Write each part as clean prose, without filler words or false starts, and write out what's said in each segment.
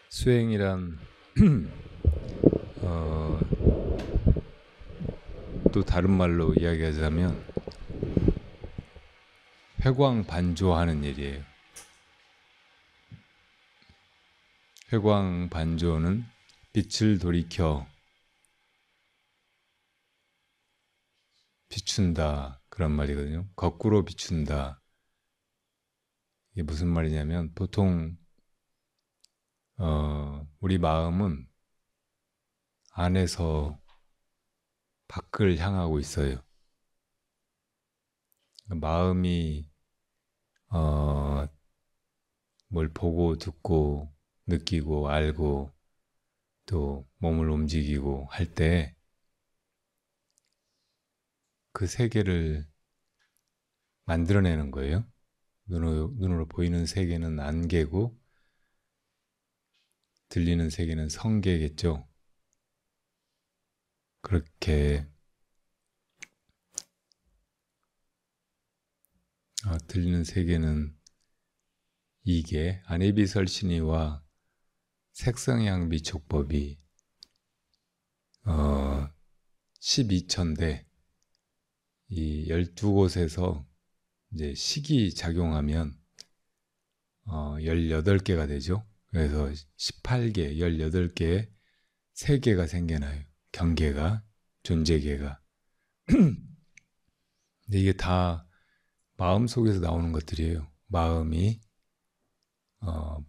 수행이란 어, 또 다른 말로 이야기하자면 회광반조하는 일이에요. 회광반조는 빛을 돌이켜 비춘다 그런 말이거든요. 거꾸로 비춘다. 이게 무슨 말이냐면 보통 우리 마음은 안에서 밖을 향하고 있어요. 마음이 뭘 보고 듣고 느끼고 알고 또 몸을 움직이고 할 때 그 세계를 만들어내는 거예요. 눈으로 보이는 세계는 안개고 들리는 세계는 성계겠죠. 그렇게 들리는 세계는 이계, 안해비설신이와 색성향비촉법이 12천대 이 12곳에서 이제 식이 작용하면 18개가 되죠. 그래서 18개, 18개의 세계가 생겨나요. 경계가, 존재계가. 근데 이게 다 마음 속에서 나오는 것들이에요. 마음이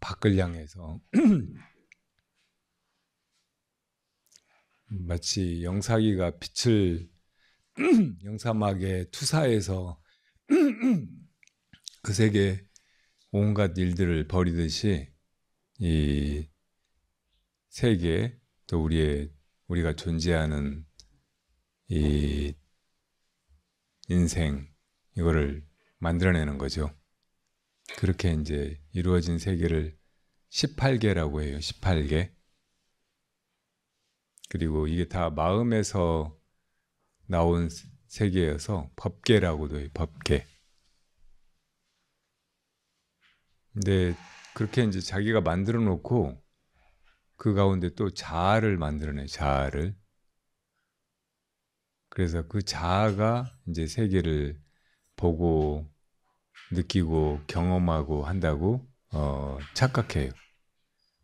밖을 향해서 마치 영사기가 빛을 영사막에 투사해서 그 세계 온갖 일들을 벌이듯이 이 세계 또 우리가 존재하는 이 인생 이거를 만들어내는 거죠. 그렇게 이제 이루어진 세계를 18개라고 해요. 18개. 그리고 이게 다 마음에서 나온 세계여서 법계라고도 해요. 법계. 근데 그렇게 이제 자기가 만들어 놓고 그 가운데 또 자아를 만들어내요. 자아를. 그래서 그 자아가 이제 세계를 보고 느끼고 경험하고 한다고 착각해요.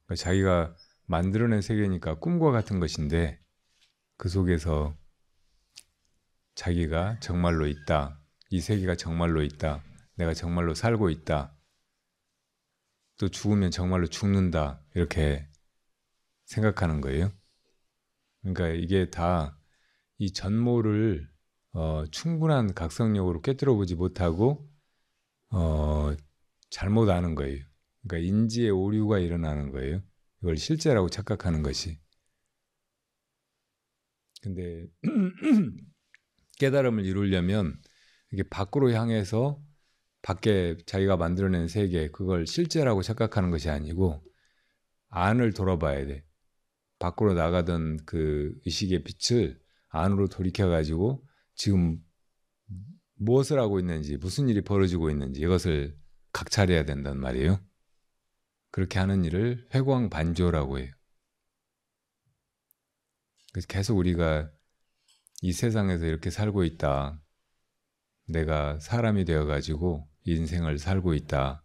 그러니까 자기가 만들어낸 세계니까 꿈과 같은 것인데 그 속에서 자기가 정말로 있다. 이 세계가 정말로 있다. 내가 정말로 살고 있다. 또 죽으면 정말로 죽는다. 이렇게 생각하는 거예요. 그러니까 이게 다 이 전모를 충분한 각성력으로 꿰뚫어 보지 못하고 잘못 아는 거예요. 그러니까 인지의 오류가 일어나는 거예요. 이걸 실제라고 착각하는 것이. 근데 깨달음을 이루려면 이게 밖으로 향해서 밖에 자기가 만들어낸 세계 그걸 실제라고 착각하는 것이 아니고 안을 돌아봐야 돼. 밖으로 나가던 그 의식의 빛을 안으로 돌이켜가지고 지금 무엇을 하고 있는지 무슨 일이 벌어지고 있는지 이것을 각찰해야 된단 말이에요. 그렇게 하는 일을 회광반조라고 해요. 그래서 계속 우리가 이 세상에서 이렇게 살고 있다. 내가 사람이 되어가지고 인생을 살고 있다.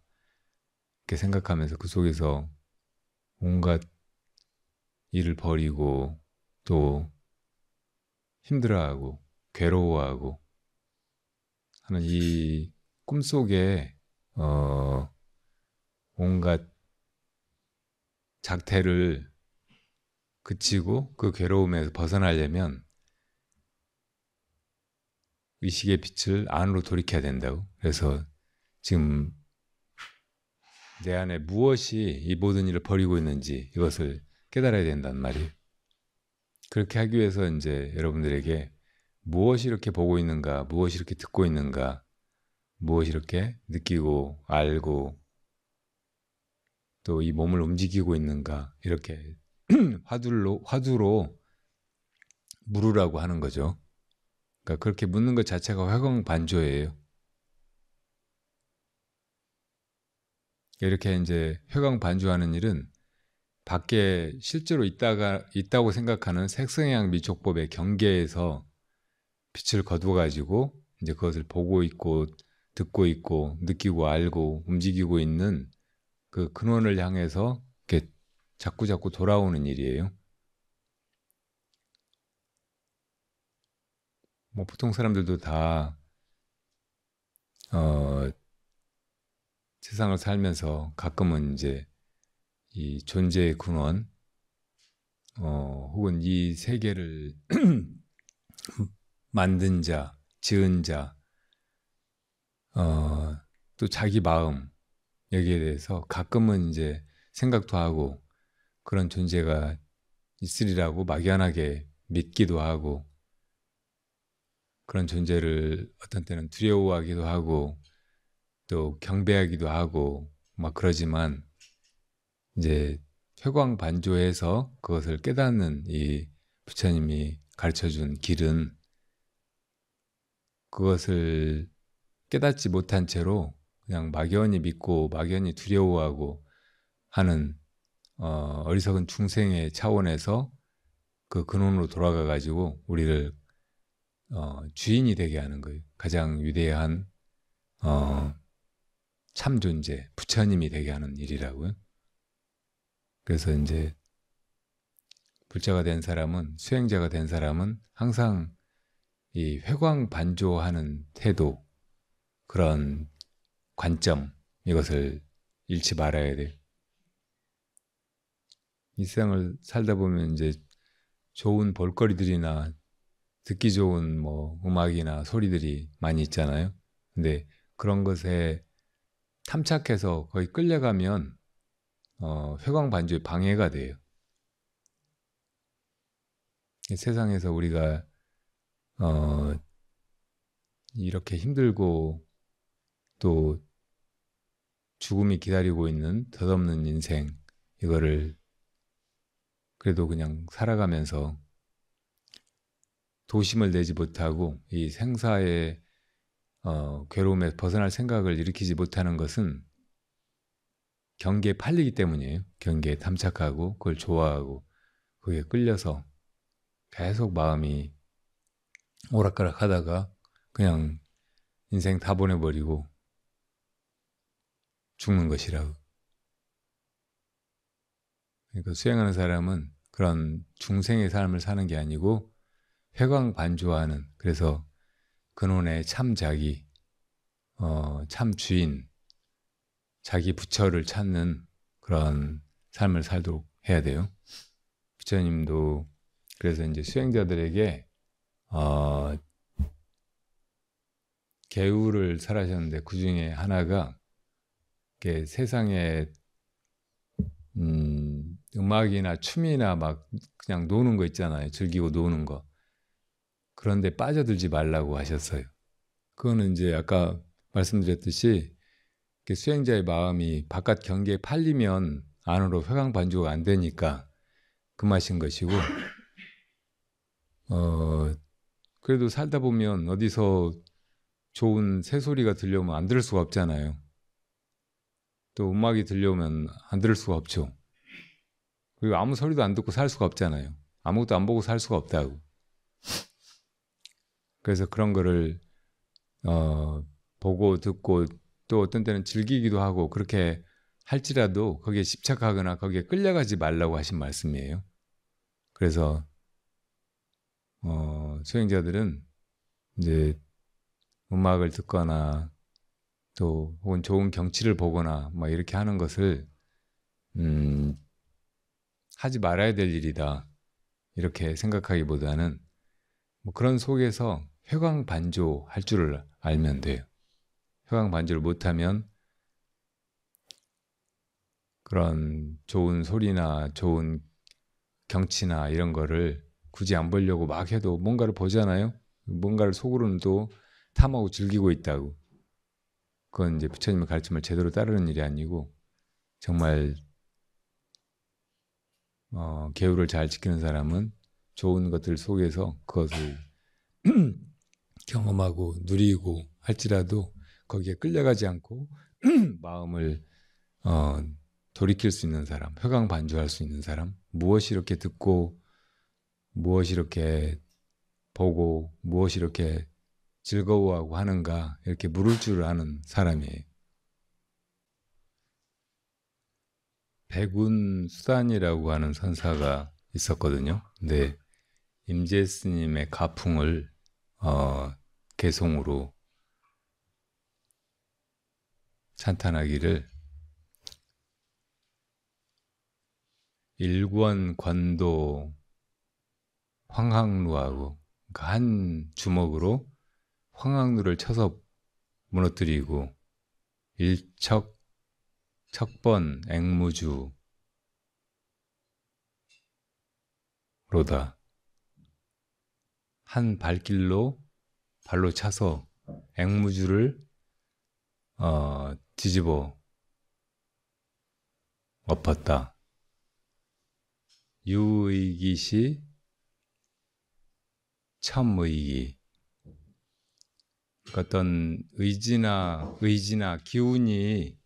이렇게 생각하면서 그 속에서 온갖 일을 벌이고 또 힘들어하고 괴로워하고 하는 이 꿈속에 온갖 작태를 그치고 그 괴로움에서 벗어나려면 의식의 빛을 안으로 돌이켜야 된다고. 그래서 지금 내 안에 무엇이 이 모든 일을 벌이고 있는지 이것을 깨달아야 된단 말이에요. 그렇게 하기 위해서 이제 여러분들에게 무엇이 이렇게 보고 있는가, 무엇이 이렇게 듣고 있는가, 무엇이 이렇게 느끼고 알고 또 이 몸을 움직이고 있는가 이렇게 화두로 물으라고 하는 거죠. 그러니까 그렇게 묻는 것 자체가 회광반조예요. 이렇게 이제 회광반조하는 일은 밖에 실제로 있다고 생각하는 색성향 미촉법의 경계에서 빛을 거두어가지고 이제 그것을 보고 있고 듣고 있고 느끼고 알고 움직이고 있는 그 근원을 향해서 이렇게 자꾸 돌아오는 일이에요. 뭐 보통 사람들도 다 세상을 살면서 가끔은 이제 이 존재의 근원, 혹은 이 세계를 만든 자, 지은 자, 또 자기 마음, 여기에 대해서 가끔은 이제 생각도 하고 그런 존재가 있으리라고 막연하게 믿기도 하고 그런 존재를 어떤 때는 두려워하기도 하고 또 경배하기도 하고 막 그러지만 이제 회광반조해서 그것을 깨닫는 이 부처님이 가르쳐준 길은 그것을 깨닫지 못한 채로 그냥 막연히 믿고 막연히 두려워하고 하는 어리석은 중생의 차원에서 그 근원으로 돌아가 가지고 우리를 주인이 되게 하는 거예요. 가장 위대한 참 존재, 부처님이 되게 하는 일이라고요. 그래서 이제 불자가 된 사람은, 수행자가 된 사람은 항상 이 회광반조하는 태도, 그런 관점, 이것을 잃지 말아야 돼요. 이 세상을 살다 보면 이제 좋은 볼거리들이나 듣기 좋은 뭐 음악이나 소리들이 많이 있잖아요. 근데 그런 것에 탐착해서 거의 끌려가면 회광반조에 방해가 돼요. 세상에서 우리가 이렇게 힘들고 또 죽음이 기다리고 있는 덧없는 인생, 이거를 그래도 그냥 살아가면서 도심을 내지 못하고 이 생사의 괴로움에 벗어날 생각을 일으키지 못하는 것은 경계에 팔리기 때문이에요. 경계에 탐착하고 그걸 좋아하고 거기에 끌려서 계속 마음이 오락가락 하다가 그냥 인생 다 보내버리고 죽는 것이라고. 그러니까 수행하는 사람은 그런 중생의 삶을 사는 게 아니고 회광반조하는, 그래서 근원의 참 자기, 참 주인, 자기 부처를 찾는 그런 삶을 살도록 해야 돼요. 부처님도 그래서 이제 수행자들에게 계율을 설하셨는데 그 중에 하나가 세상에 음악이나 춤이나 막 그냥 노는 거 있잖아요. 즐기고 노는 거. 그런데 빠져들지 말라고 하셨어요. 그거는 이제 아까 말씀드렸듯이 수행자의 마음이 바깥 경계에 팔리면 안으로 회광반조가 안 되니까 그 맛인 것이고, 그래도 살다 보면 어디서 좋은 새소리가 들려오면 안 들을 수가 없잖아요. 또 음악이 들려오면 안 들을 수가 없죠. 그리고 아무 소리도 안 듣고 살 수가 없잖아요. 아무것도 안 보고 살 수가 없다고. 그래서 그런 거를 보고 듣고 또 어떤 때는 즐기기도 하고 그렇게 할지라도 거기에 집착하거나 거기에 끌려가지 말라고 하신 말씀이에요. 그래서 수행자들은 이제 음악을 듣거나 또 혹은 좋은 경치를 보거나 막 이렇게 하는 것을 하지 말아야 될 일이다, 이렇게 생각하기보다는 뭐 그런 속에서 회광반조할 줄을 알면 돼요. 회광반조를 못하면 그런 좋은 소리나 좋은 경치나 이런 거를 굳이 안 보려고 막 해도 뭔가를 보잖아요. 뭔가를 속으로는 또 탐하고 즐기고 있다고. 그건 이제 부처님의 가르침을 제대로 따르는 일이 아니고 정말 계율을 잘 지키는 사람은 좋은 것들 속에서 그것을 경험하고 누리고 할지라도 거기에 끌려가지 않고 마음을 돌이킬 수 있는 사람, 회광반주할 수 있는 사람, 무엇이 이렇게 듣고 무엇이 이렇게 보고 무엇이 이렇게 즐거워하고 하는가 이렇게 물을 줄 아는 사람이에요. 백운수단이라고 하는 선사가 있었거든요. 근데 임재 스님의 가풍을 개송으로 찬탄하기를 일권 권도 황학루하고 그러니까 한 주먹으로 황학루를 쳐서 무너뜨리고 일척 척번 앵무주로다. 한 발길로 발로 차서 앵무주를 뒤집어 엎었다. 유의기시 첨의기. 어떤 의지나 기운이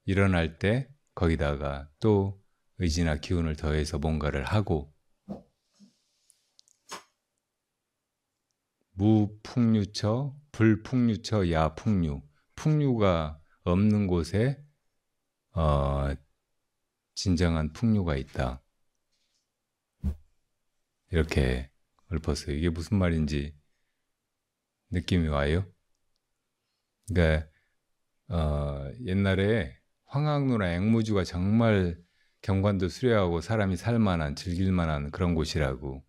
일어날 때 거기다가 또 의지나 기운을 더해서 뭔가를 하고 무풍류처, 불풍류처, 야풍류. 풍류가 없는 곳에 진정한 풍류가 있다. 이렇게 읊었어요. 이게 무슨 말인지 느낌이 와요? 그러니까 옛날에 황학루나 앵무주가 정말 경관도 수려하고 사람이 살만한, 즐길만한 그런 곳이라고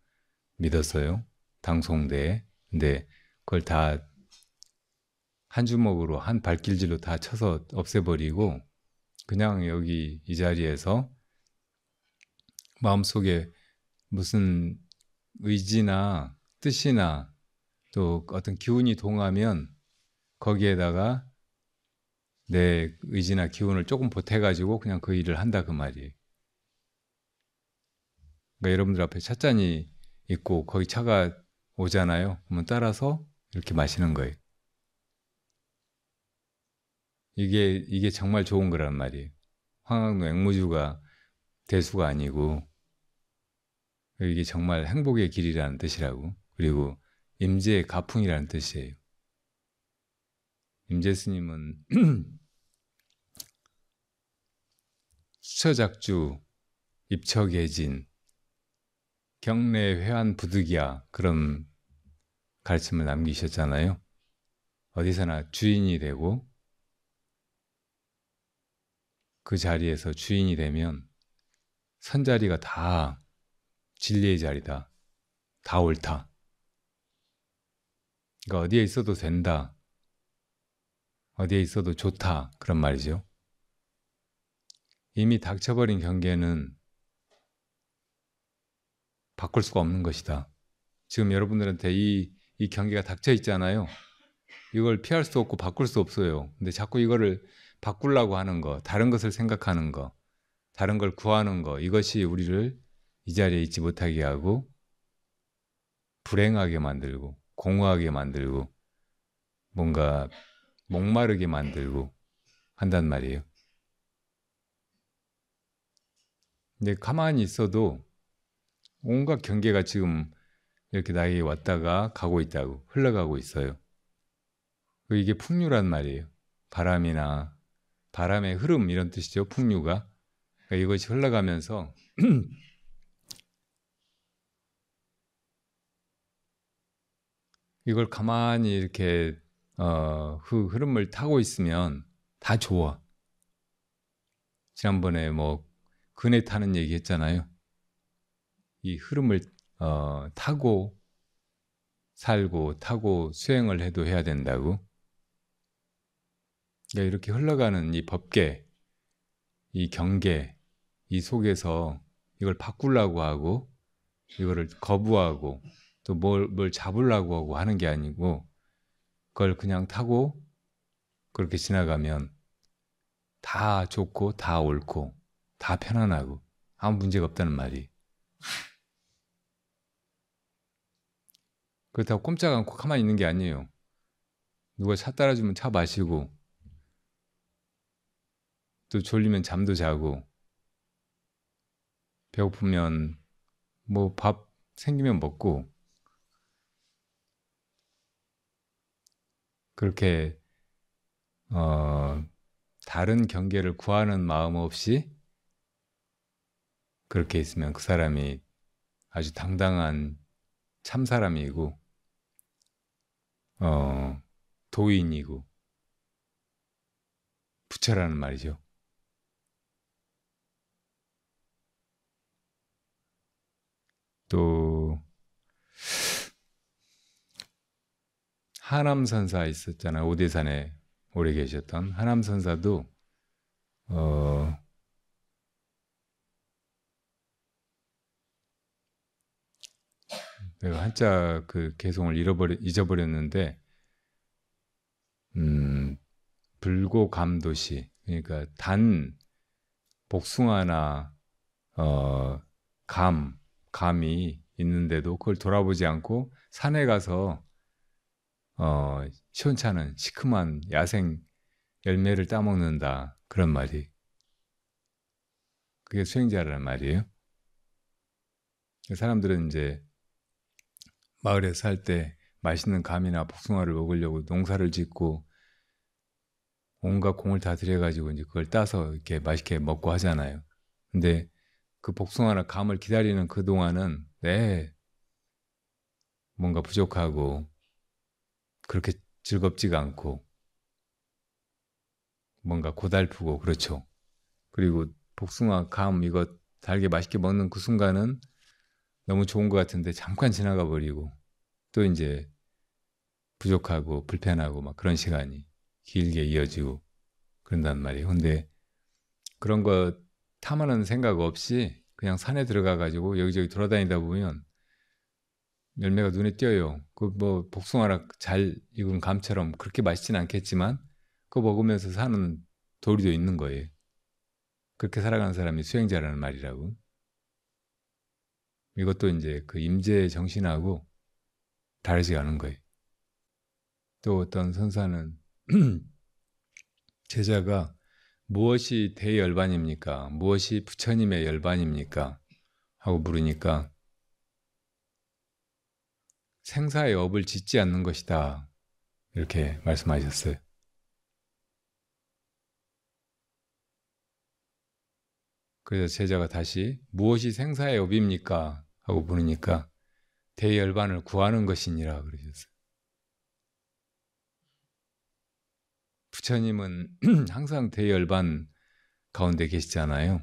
믿었어요. 당송대에. 근데 그걸 다 한 주먹으로 한 발길질로 다 쳐서 없애버리고 그냥 여기 이 자리에서 마음속에 무슨 의지나 뜻이나 또 어떤 기운이 동하면 거기에다가 내 의지나 기운을 조금 보태가지고 그냥 그 일을 한다 그 말이에요. 그러니까 여러분들 앞에 찻잔이 있고 거기 차가 오잖아요. 그러면 따라서 이렇게 마시는 거예요. 이게 정말 좋은 거란 말이에요. 황학루 앵무주가 대수가 아니고 이게 정말 행복의 길이라는 뜻이라고. 그리고 임재의 가풍이라는 뜻이에요. 임재 스님은 수처작주, 입처계진, 경례회환 부득이야 그런 가르침을 남기셨잖아요. 어디서나 주인이 되고 그 자리에서 주인이 되면 선자리가 다 진리의 자리다. 다 옳다. 그러니까 어디에 있어도 된다. 어디에 있어도 좋다. 그런 말이죠. 이미 닥쳐버린 경계는 바꿀 수가 없는 것이다. 지금 여러분들한테 이 경계가 닥쳐 있잖아요. 이걸 피할 수 없고 바꿀 수 없어요. 근데 자꾸 이거를 바꾸려고 하는 거, 다른 것을 생각하는 거, 다른 걸 구하는 거, 이것이 우리를 이 자리에 있지 못하게 하고 불행하게 만들고 공허하게 만들고 뭔가 목마르게 만들고 한단 말이에요. 근데 가만히 있어도 온갖 경계가 지금 이렇게 나에게 왔다가 가고 있다고 흘러가고 있어요. 이게 풍류란 말이에요. 바람이나 바람의 흐름 이런 뜻이죠. 풍류가. 그러니까 이것이 흘러가면서 이걸 가만히 이렇게 흐름을 타고 있으면 다 좋아. 지난번에 뭐 그네 타는 얘기 했잖아요. 이 흐름을 타고 살고 타고 수행을 해도 해야 된다고. 그러니까 이렇게 흘러가는 이 법계, 이 경계, 이 속에서 이걸 바꾸려고 하고 이거를 거부하고 또 뭘 잡으려고 하고 하는 게 아니고 그걸 그냥 타고 그렇게 지나가면 다 좋고 다 옳고 다 편안하고 아무 문제가 없다는 말이. 그렇다고 꼼짝 않고 가만히 있는 게 아니에요. 누가 차 따라주면 차 마시고 또 졸리면 잠도 자고, 배고프면 뭐 밥 생기면 먹고, 그렇게 다른 경계를 구하는 마음 없이 그렇게 있으면 그 사람이 아주 당당한 참 사람이고, 도인이고, 부처라는 말이죠. 또 하남선사 있었잖아요. 오대산에 오래 계셨던 하남선사도 내가 한자 그 개성을 잊어버렸는데 불고감도시, 그러니까 단 복숭아나 감이 있는데도 그걸 돌아보지 않고 산에 가서 시원찮은 시큼한 야생 열매를 따먹는다, 그런 말이, 그게 수행자라는 말이에요. 사람들은 이제 마을에 살 때 맛있는 감이나 복숭아를 먹으려고 농사를 짓고 온갖 공을 다 들여가지고 이제 그걸 따서 이렇게 맛있게 먹고 하잖아요. 근데 그 복숭아나 감을 기다리는 그 동안은 뭔가 부족하고 그렇게 즐겁지가 않고 뭔가 고달프고 그렇죠. 그리고 복숭아, 감 이거 달게 맛있게 먹는 그 순간은 너무 좋은 것 같은데 잠깐 지나가 버리고 또 이제 부족하고 불편하고 막 그런 시간이 길게 이어지고 그런단 말이에요. 근데 그런 거 탐하는 생각 없이 그냥 산에 들어가 가지고 여기저기 돌아다니다 보면 열매가 눈에 띄어요. 그 뭐 복숭아나 잘 익은 감처럼 그렇게 맛있진 않겠지만 그거 먹으면서 사는 도리도 있는 거예요. 그렇게 살아가는 사람이 수행자라는 말이라고. 이것도 이제 그 임재 정신하고 다르지 않은 거예요. 또 어떤 선사는 제자가 무엇이 대열반입니까? 무엇이 부처님의 열반입니까? 하고 물으니까 생사의 업을 짓지 않는 것이다, 이렇게 말씀하셨어요. 그래서 제자가 다시 무엇이 생사의 업입니까? 하고 물으니까 대열반을 구하는 것이니라 그러셨어요. 부처님은 항상 대열반 가운데 계시잖아요.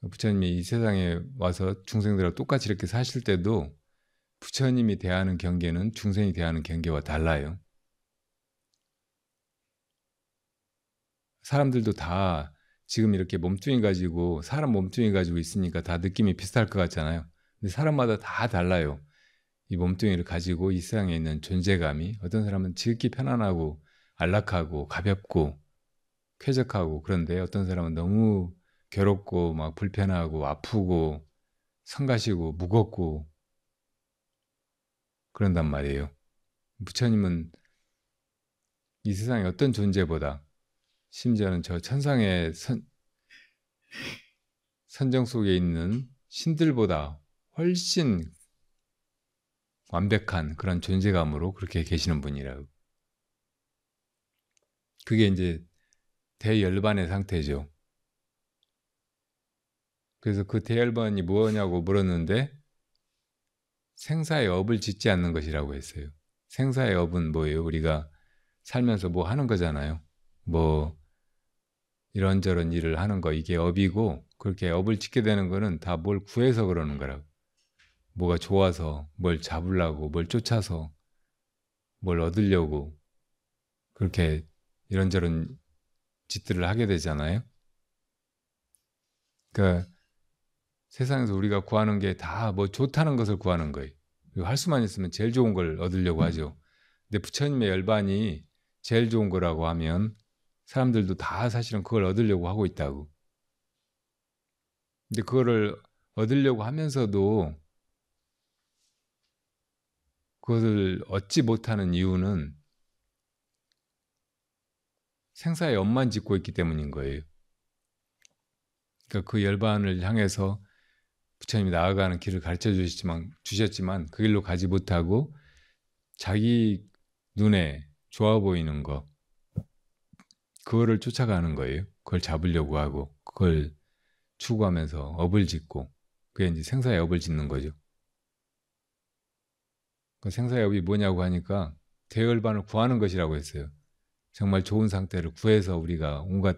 부처님이 이 세상에 와서 중생들하고 똑같이 이렇게 사실 때도 부처님이 대하는 경계는 중생이 대하는 경계와 달라요. 사람들도 다 지금 이렇게 몸뚱이 가지고, 사람 몸뚱이 가지고 있으니까 다 느낌이 비슷할 것 같잖아요. 근데 사람마다 다 달라요. 이 몸뚱이를 가지고 이 세상에 있는 존재감이, 어떤 사람은 지극히 편안하고 안락하고 가볍고 쾌적하고, 그런데 어떤 사람은 너무 괴롭고 막 불편하고 아프고 성가시고 무겁고 그런단 말이에요. 부처님은 이 세상의 어떤 존재보다, 심지어는 저 천상의 선정 속에 있는 신들보다 훨씬 완벽한 그런 존재감으로 그렇게 계시는 분이라고. 그게 이제 대열반의 상태죠. 그래서 그 대열반이 뭐냐고 물었는데 생사의 업을 짓지 않는 것이라고 했어요. 생사의 업은 뭐예요? 우리가 살면서 뭐 하는 거잖아요. 뭐 이런저런 일을 하는 거, 이게 업이고, 그렇게 업을 짓게 되는 거는 다 뭘 구해서 그러는 거라고. 뭐가 좋아서, 뭘 잡으려고, 뭘 쫓아서, 뭘 얻으려고 그렇게 이런저런 짓들을 하게 되잖아요. 그러니까 세상에서 우리가 구하는 게 다 뭐 좋다는 것을 구하는 거예요. 그리고 할 수만 있으면 제일 좋은 걸 얻으려고 하죠. 근데 부처님의 열반이 제일 좋은 거라고 하면 사람들도 다 사실은 그걸 얻으려고 하고 있다고. 근데 그거를 얻으려고 하면서도 그것을 얻지 못하는 이유는 생사의 업만 짓고 있기 때문인 거예요. 그러니까 그 열반을 향해서 부처님이 나아가는 길을 가르쳐 주셨지만 그 길로 가지 못하고 자기 눈에 좋아 보이는 거, 그거를 쫓아가는 거예요. 그걸 잡으려고 하고 그걸 추구하면서 업을 짓고, 그게 이제 생사의 업을 짓는 거죠. 그 생사의 업이 뭐냐고 하니까 대열반을 구하는 것이라고 했어요. 정말 좋은 상태를 구해서 우리가 온갖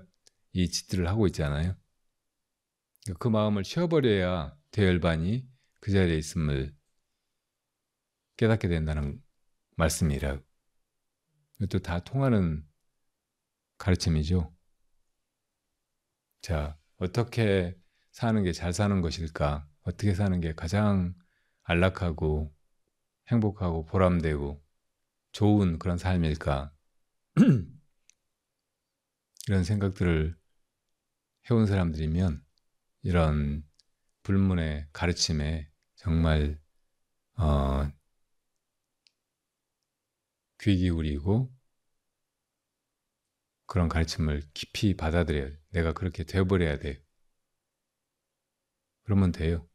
이 짓들을 하고 있잖아요. 그 마음을 쉬어버려야 대열반이 그 자리에 있음을 깨닫게 된다는 말씀이라. 이것도 다 통하는 가르침이죠. 자, 어떻게 사는 게 잘 사는 것일까? 어떻게 사는 게 가장 안락하고 행복하고 보람되고 좋은 그런 삶일까? 이런 생각들을 해온 사람들이면 이런 불문의 가르침에 정말 귀 기울이고 그런 가르침을 깊이 받아들여야 돼. 내가 그렇게 되어버려야 돼요. 그러면 돼요.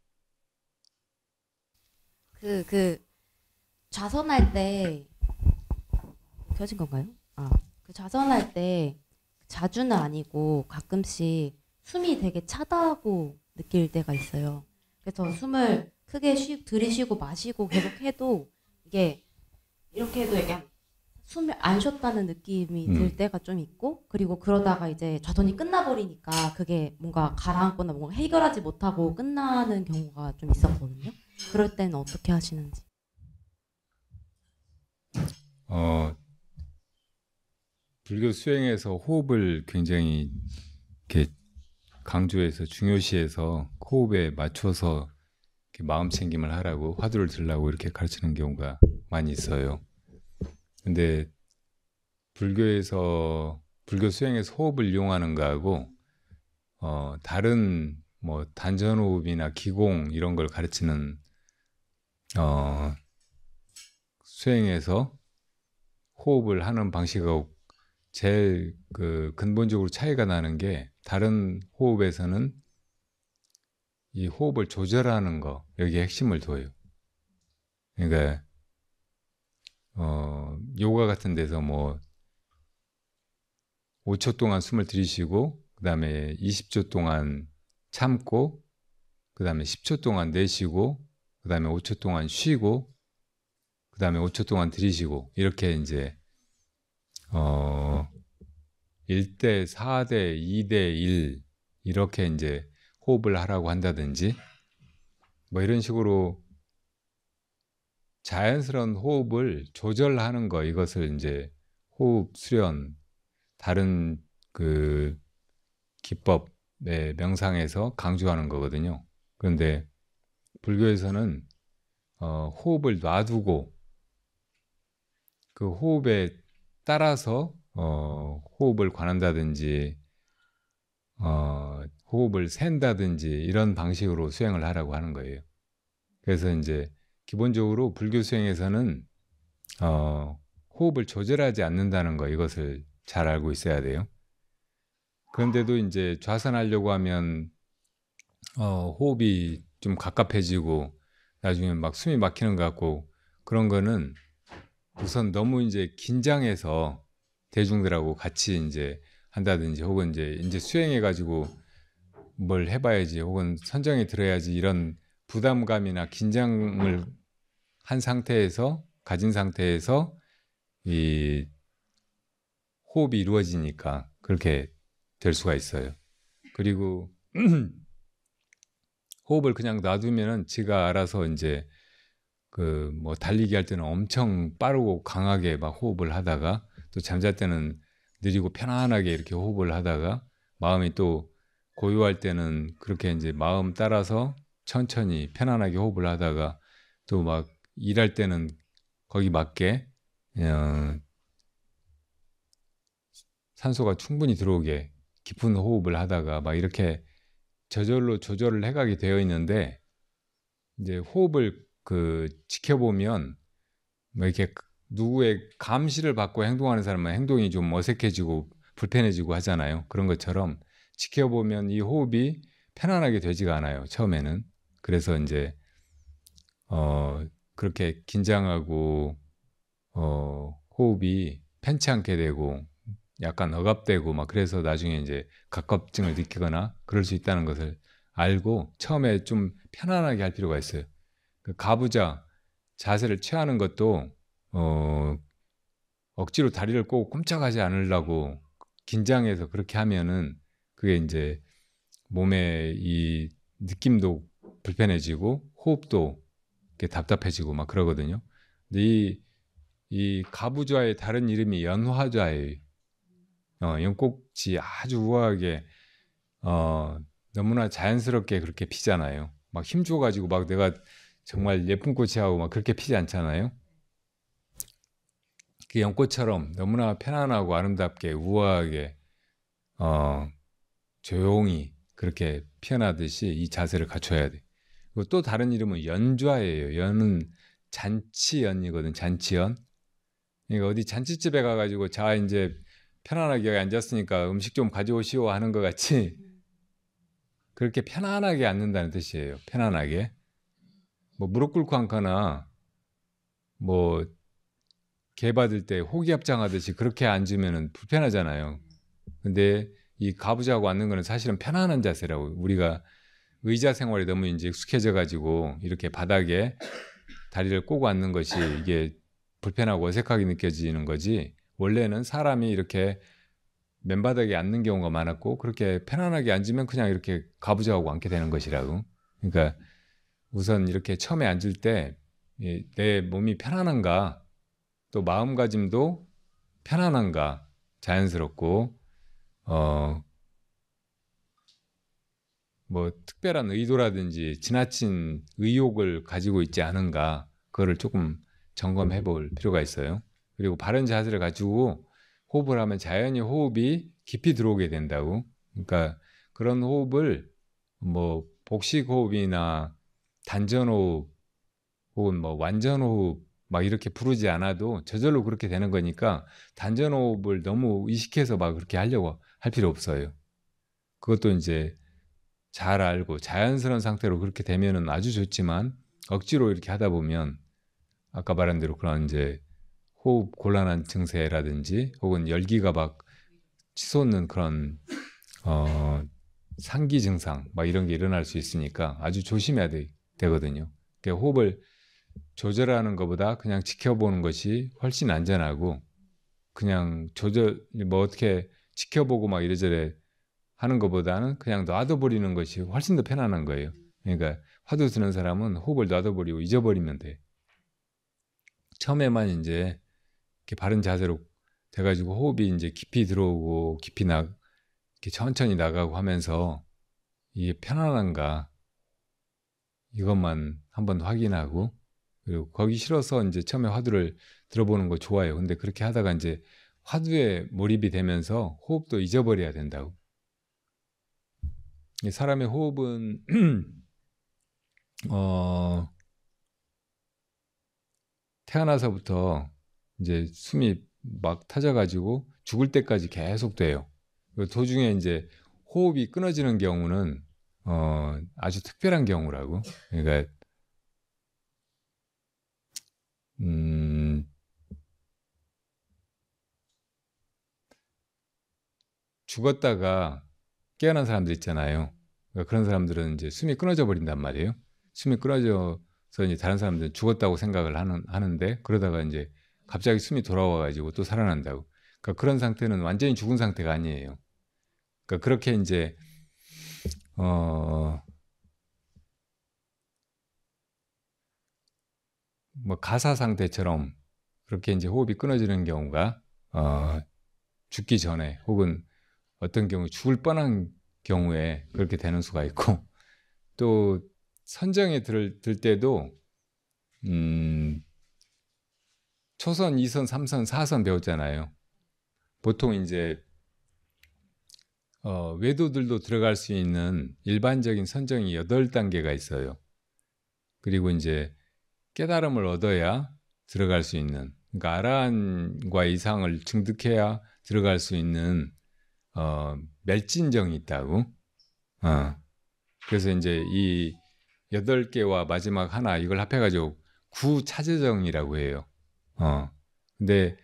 좌선할 때 켜진 건가요? 그 좌선할 때 자주는 아니고 가끔씩 숨이 되게 차다고 느낄 때가 있어요. 그래서 숨을 크게 들이쉬고 마시고 계속 해도 이게 이렇게 해도 약간 숨을 안 쉬었다는 느낌이 들 때가 좀 있고, 그리고 그러다가 이제 좌선이 끝나버리니까 그게 뭔가 가라앉거나 뭔가 해결하지 못하고 끝나는 경우가 좀 있었거든요. 그럴 때는 어떻게 하시는지. 불교 수행에서 호흡을 굉장히 이렇게 강조해서 중요시해서 호흡에 맞춰서 이렇게 마음 챙김을 하라고, 화두를 들라고 이렇게 가르치는 경우가 많이 있어요. 근데 불교 수행에서 호흡을 이용하는 거하고 다른 뭐 단전호흡이나 기공 이런 걸 가르치는 수행에서 호흡을 하는 방식하고 제일 그 근본적으로 차이가 나는 게, 다른 호흡에서는 이 호흡을 조절하는 거, 여기에 핵심을 둬요. 그러니까 요가 같은 데서 뭐 5초 동안 숨을 들이쉬고 그 다음에 20초 동안 참고 그 다음에 10초 동안 내쉬고 그 다음에 5초 동안 쉬고 그 다음에 5초 동안 들이쉬고, 이렇게 이제 1대 4대 2대 1 이렇게 이제 호흡을 하라고 한다든지 뭐 이런 식으로 자연스러운 호흡을 조절하는 거, 이것을 이제 호흡 수련, 다른 그 기법의 명상에서 강조하는 거거든요. 그런데 불교에서는 호흡을 놔두고 그 호흡에 따라서 호흡을 관한다든지 호흡을 센다든지 이런 방식으로 수행을 하라고 하는 거예요. 그래서 이제 기본적으로 불교 수행에서는 호흡을 조절하지 않는다는 거, 이것을 잘 알고 있어야 돼요. 그런데도 이제 좌선하려고 하면 호흡이 좀 갑갑해지고 나중에 막 숨이 막히는 것 같고, 그런 거는 우선 너무 이제 긴장해서 대중들하고 같이 이제 한다든지, 혹은 이제 수행해가지고 뭘 해봐야지, 혹은 선정이 들어야지, 이런 부담감이나 긴장을 가진 상태에서 이 호흡이 이루어지니까 그렇게 될 수가 있어요. 그리고 호흡을 그냥 놔두면은 지가 알아서 이제 그 뭐 달리기 할 때는 엄청 빠르고 강하게 막 호흡을 하다가, 또 잠잘 때는 느리고 편안하게 이렇게 호흡을 하다가, 마음이 또 고요할 때는 그렇게 이제 마음 따라서 천천히 편안하게 호흡을 하다가, 또 막 일할 때는 거기 맞게 산소가 충분히 들어오게 깊은 호흡을 하다가 막 이렇게 저절로 조절을 해가게 되어 있는데, 이제 호흡을 지켜보면 뭐 이렇게 누구의 감시를 받고 행동하는 사람은 행동이 좀 어색해지고 불편해지고 하잖아요. 그런 것처럼 지켜보면 이 호흡이 편안하게 되지가 않아요. 처음에는. 그래서 이제 그렇게 긴장하고 호흡이 편치 않게 되고 약간 억압되고 막 그래서 나중에 이제 갑갑증을 느끼거나 그럴 수 있다는 것을 알고 처음에 좀 편안하게 할 필요가 있어요. 그 가부좌 자세를 취하는 것도 억지로 다리를 꼬고 꼼짝하지 않으려고 긴장해서 그렇게 하면은 그게 이제 몸의 이 느낌도 불편해지고 호흡도 이렇게 답답해지고 막 그러거든요. 근데 이 가부좌의 다른 이름이 연화좌예요. 연꽃이 아주 우아하게 너무나 자연스럽게 그렇게 피잖아요. 막 힘줘가지고 막 내가 정말 예쁜 꽃이 하고 막 그렇게 피지 않잖아요. 그 연꽃처럼 너무나 편안하고 아름답게 우아하게 조용히 그렇게 피어나듯이 이 자세를 갖춰야 돼. 그리고 또 다른 이름은 연좌예요. 연은 잔치연이거든. 잔치연. 그러니까 어디 잔치집에 가가지고 자 이제 편안하게 여기 앉았으니까 음식 좀 가져오시오 하는 것 같이 그렇게 편안하게 앉는다는 뜻이에요. 편안하게. 뭐 무릎 꿇고 앉거나 뭐 개 받을 때 호기압장하듯이 그렇게 앉으면 불편하잖아요. 근데 이 가부좌하고 앉는 거는 사실은 편안한 자세라고. 우리가 의자 생활이 너무 이제 익숙해져 가지고 이렇게 바닥에 다리를 꼬고 앉는 것이 이게 불편하고 어색하게 느껴지는 거지. 원래는 사람이 이렇게 맨바닥에 앉는 경우가 많았고 그렇게 편안하게 앉으면 그냥 이렇게 가부좌하고 앉게 되는 것이라고. 그러니까 우선 이렇게 처음에 앉을 때 내 몸이 편안한가 또 마음가짐도 편안한가 자연스럽고 뭐 특별한 의도라든지 지나친 의욕을 가지고 있지 않은가 그거를 조금 점검해 볼 필요가 있어요. 그리고 바른 자세를 가지고 호흡을 하면 자연히 호흡이 깊이 들어오게 된다고. 그러니까 그런 호흡을 뭐 복식 호흡이나 단전 호흡 혹은 뭐 완전 호흡 막 이렇게 부르지 않아도 저절로 그렇게 되는 거니까 단전 호흡을 너무 의식해서 막 그렇게 하려고 할 필요 없어요. 그것도 이제 잘 알고 자연스러운 상태로 그렇게 되면은 아주 좋지만 억지로 이렇게 하다 보면 아까 말한 대로 그런 이제 호흡 곤란한 증세라든지 혹은 열기가 막 치솟는 그런 상기 증상 막 이런 게 일어날 수 있으니까 아주 조심해야 되거든요. 그러니까 호흡을 조절하는 것보다 그냥 지켜보는 것이 훨씬 안전하고 그냥 조절 뭐 어떻게 지켜보고 막 이래저래 하는 것보다는 그냥 놔둬버리는 것이 훨씬 더 편안한 거예요. 그러니까 화두 쓰는 사람은 호흡을 놔둬버리고 잊어버리면 돼. 처음에만 이제 이렇게 바른 자세로 돼가지고 호흡이 이제 깊이 들어오고 깊이 이렇게 천천히 나가고 하면서 이게 편안한가 이것만 한번 확인하고 그리고 거기 싫어서 이제 처음에 화두를 들어보는 거 좋아요. 근데 그렇게 하다가 이제 화두에 몰입이 되면서 호흡도 잊어버려야 된다고. 사람의 호흡은 태어나서부터 이제 숨이 막 타져가지고 죽을 때까지 계속 돼요. 도중에 이제 호흡이 끊어지는 경우는 아주 특별한 경우라고. 그러니까 죽었다가 깨어난 사람들 있잖아요. 그러니까 그런 사람들은 이제 숨이 끊어져 버린단 말이에요. 숨이 끊어져서 이제 다른 사람들은 죽었다고 생각을 하는데 그러다가 이제 갑자기 숨이 돌아와가지고 또 살아난다고. 그러니까 그런 상태는 완전히 죽은 상태가 아니에요. 그러니까 그렇게 이제 뭐 가사 상태처럼 그렇게 이제 호흡이 끊어지는 경우가 죽기 전에 혹은 어떤 경우 죽을 뻔한 경우에 그렇게 되는 수가 있고 또 선정에 들 때도 초선, 2선, 3선, 4선 배웠잖아요. 보통 이제 외도들도 들어갈 수 있는 일반적인 선정이 8단계가 있어요. 그리고 이제 깨달음을 얻어야 들어갈 수 있는 그러니까 아라한과 이상을 증득해야 들어갈 수 있는 멸진정이 있다고. 그래서 이제 이 8개와 마지막 하나 이걸 합해가지고 구차저정이라고 해요. 근데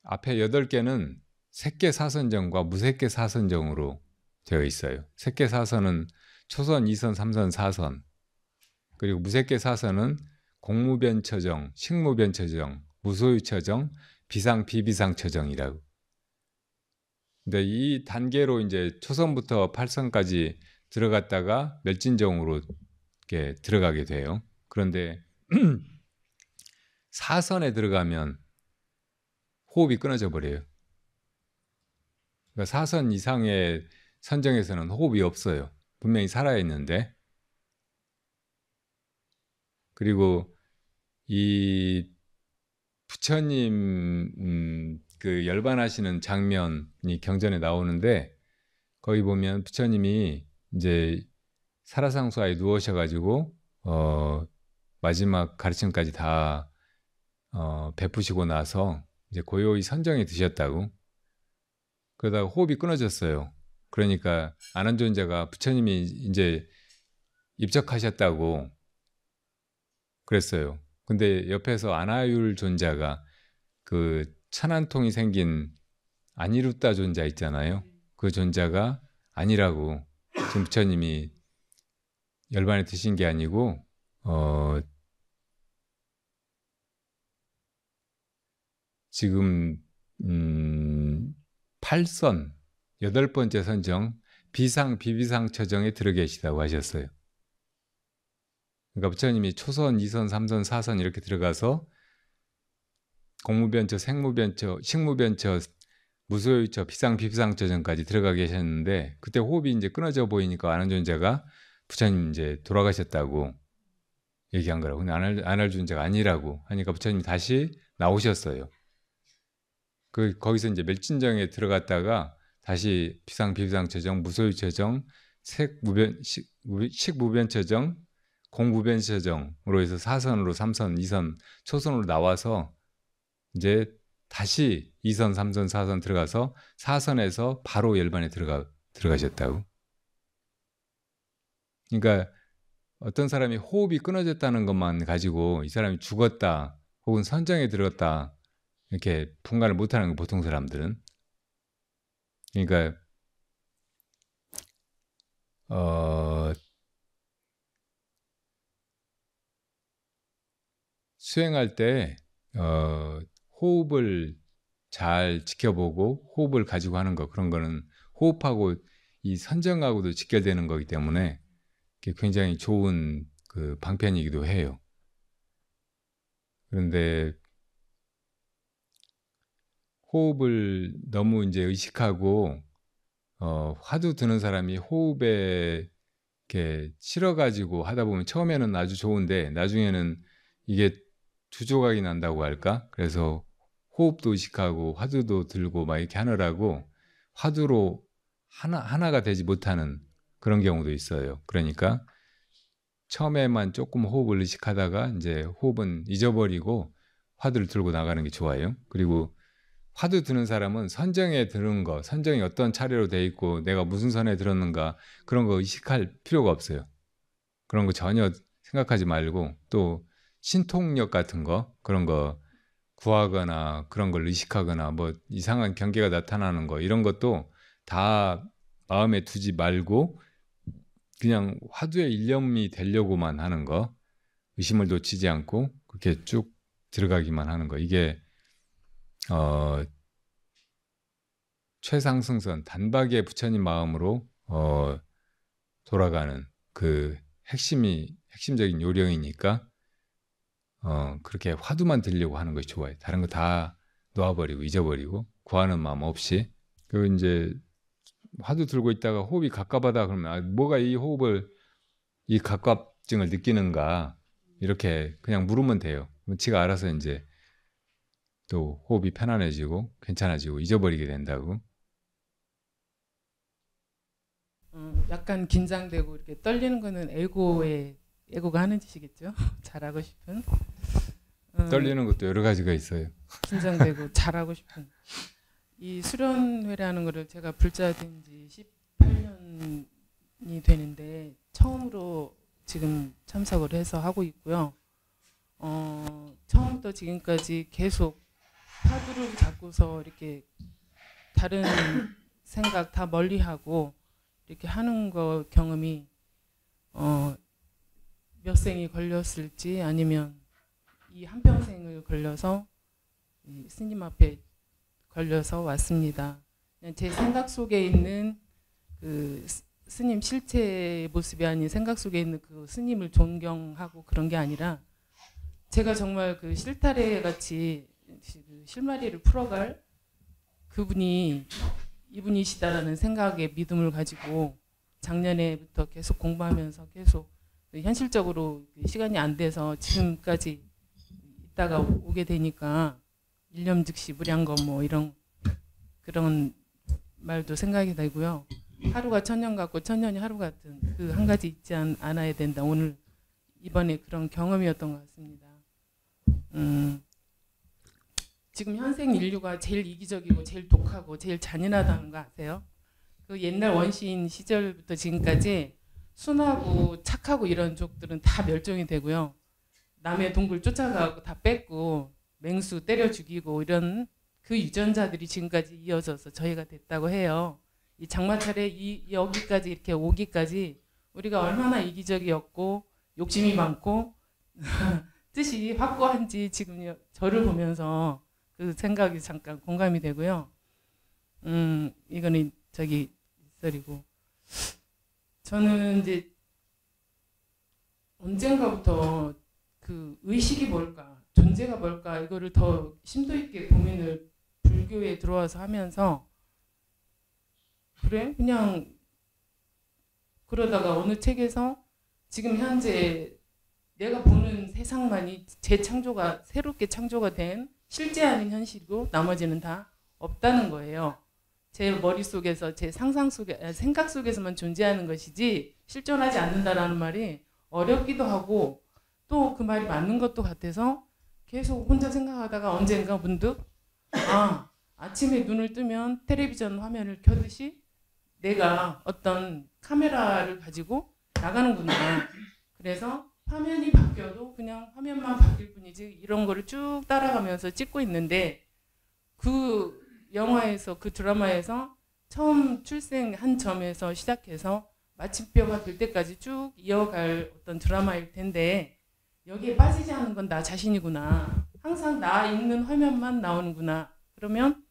앞에 8개는 색계사선정과 무색계사선정으로 되어 있어요. 색계사선은 초선, 2선, 3선, 4선. 그리고 무색계사선은 공무변처정, 식무변처정, 무소유처정, 비상, 비비상처정이라고. 근데 이 단계로 이제 초선부터 8선까지 들어갔다가 멸진정으로 이렇게 들어가게 돼요. 그런데 4선에 들어가면 호흡이 끊어져 버려요. 그러니까 4선 이상의 선정에서는 호흡이 없어요. 분명히 살아있는데. 그리고 이 부처님 그 열반하시는 장면이 경전에 나오는데 거기 보면 부처님이 이제 살아상수하에 누우셔가지고 마지막 가르침까지 다 베푸시고 나서 이제 고요히 선정에 드셨다고. 그러다가 호흡이 끊어졌어요. 그러니까 아난존자가 부처님이 이제 입적하셨다고 그랬어요. 근데 옆에서 아나율 존자가 그 천안통이 생긴 아니루따 존자 있잖아요. 그 존자가 아니라고 지금 부처님이 열반에 드신 게 아니고 지금 8선 8번째 선정 비상 비비상 처정에 들어 계시다고 하셨어요. 그러니까 부처님이 초선, 2선, 3선, 4선 이렇게 들어가서 공무변처, 생무변처, 식무변처, 무소유처, 비상 비비상 처정까지 들어가 계셨는데 그때 호흡이 이제 끊어져 보이니까 아난존자가 부처님 이제 돌아가셨다고 얘기한 거라고. 근데 아난존자가 아니라고 하니까 부처님이 다시 나오셨어요. 거기서 이제 멸진정에 들어갔다가 다시 비상 비비상 처정, 무소유 처정, 식무변 처정, 공무변 처정으로 해서 4선으로 3선, 2선, 초선으로 나와서 이제 다시 2선, 3선, 4선 들어가서 4선에서 바로 열반에 들어가셨다고. 그러니까 어떤 사람이 호흡이 끊어졌다는 것만 가지고 이 사람이 죽었다 혹은 선정에 들었다 이렇게 분간을 못하는 거 보통 사람들은. 그러니까 수행할 때 호흡을 잘 지켜보고 호흡을 가지고 하는 거 그런 거는 호흡하고 이 선정하고도 직결되는 거기 때문에 굉장히 좋은 그 방편이기도 해요. 그런데 호흡을 너무 이제 의식하고 화두 드는 사람이 호흡에 이렇게 실어가지고 하다 보면 처음에는 아주 좋은데 나중에는 이게 두조각이 난다고 할까? 그래서 호흡도 의식하고 화두도 들고 막 이렇게 하느라고 화두로 하나가 되지 못하는 그런 경우도 있어요. 그러니까 처음에만 조금 호흡을 의식하다가 이제 호흡은 잊어버리고 화두를 들고 나가는 게 좋아요. 그리고 화두 드는 사람은 선정에 드는 거, 선정이 어떤 차례로 돼 있고 내가 무슨 선에 들었는가 그런 거 의식할 필요가 없어요. 그런 거 전혀 생각하지 말고 또 신통력 같은 거 그런 거 구하거나 그런 걸 의식하거나 뭐 이상한 경계가 나타나는 거 이런 것도 다 마음에 두지 말고 그냥 화두의 일념이 되려고만 하는 거 의심을 놓치지 않고 그렇게 쭉 들어가기만 하는 거 이게 최상승선 단박에 부처님 마음으로 돌아가는 그 핵심적인 요령이니까 그렇게 화두만 들려고 하는 것이 좋아요. 다른 거 다 놓아버리고 잊어버리고 구하는 마음 없이. 그리고 이제 화두 들고 있다가 호흡이 갑갑하다 그러면 뭐가 이 호흡을 이 갑갑증을 느끼는가 이렇게 그냥 물으면 돼요. 그럼 지가 알아서 이제 또 호흡이 편안해지고 괜찮아지고 잊어버리게 된다고. 약간 긴장되고 이렇게 떨리는 거는 에고가 하는 짓이겠죠. 잘하고 싶은. 떨리는 것도 여러 가지가 있어요. 긴장되고 잘하고 싶은. 이 수련회라는 거를 제가 불자된 지 18년 되는데 처음으로 지금 참석을 해서 하고 있고요. 처음부터 지금까지 계속 파도를 잡고서 이렇게 다른 생각 다 멀리하고 이렇게 하는 거 경험이 몇 생이 걸렸을지 아니면 이 한평생을 걸려서 이 스님 앞에 걸려서 왔습니다. 그냥 제 생각 속에 있는 그 스님 실체의 모습이 아닌 생각 속에 있는 그 스님을 존경하고 그런 게 아니라 제가 정말 그 실타래 같이 그 실마리를 풀어갈 그분이 이분이시다라는 생각에 믿음을 가지고 작년에부터 계속 공부하면서 계속 현실적으로 시간이 안 돼서 지금까지 있다가 오게 되니까 일념즉시 무량겁 뭐 이런 그런 말도 생각이 되고요. 하루가 천년 같고 천년이 하루 같은 그 한 가지 있지 않아야 된다. 오늘 이번에 그런 경험이었던 것 같습니다. 지금 현생 인류가 제일 이기적이고 제일 독하고 제일 잔인하다는 거 아세요? 그 옛날 원시인 시절부터 지금까지 순하고 착하고 이런 족들은 다 멸종이 되고요. 남의 동굴 쫓아가고 다 뺏고 맹수 때려 죽이고 이런 그 유전자들이 지금까지 이어져서 저희가 됐다고 해요. 이 장마철에 여기까지 이렇게 오기까지 우리가 얼마나 이기적이었고 욕심이 많고 뜻이 확고한지 지금 저를 보면서 그 생각이 잠깐 공감이 되고요. 이거는 저기 썰이고 저는 이제 언젠가부터 그 의식이 뭘까, 존재가 뭘까 이거를 더 심도 있게 고민을 불교에 들어와서 하면서 그래 그냥 그러다가 어느 책에서 지금 현재 내가 보는 세상만이 재창조가 새롭게 창조가 된 실제 아닌 현실이고 나머지는 다 없다는 거예요. 제 머릿속에서 제 상상 속에 생각 속에서만 존재하는 것이지 실존하지 않는다라는 말이 어렵기도 하고 또 그 말이 맞는 것도 같아서 계속 혼자 생각하다가 언젠가 문득 아침에 눈을 뜨면 텔레비전 화면을 켜듯이 내가 어떤 카메라를 가지고 나가는구나. 그래서 화면이 바뀌어도 그냥 화면만 바뀔 뿐이지 이런 거를 쭉 따라가면서 찍고 있는데 그 영화에서 그 드라마에서 처음 출생한 점에서 시작해서 마침표가 될 때까지 쭉 이어갈 어떤 드라마일 텐데 여기에 빠지지 않은 건 나 자신이구나. 항상 나 있는 화면만 나오는구나. 그러면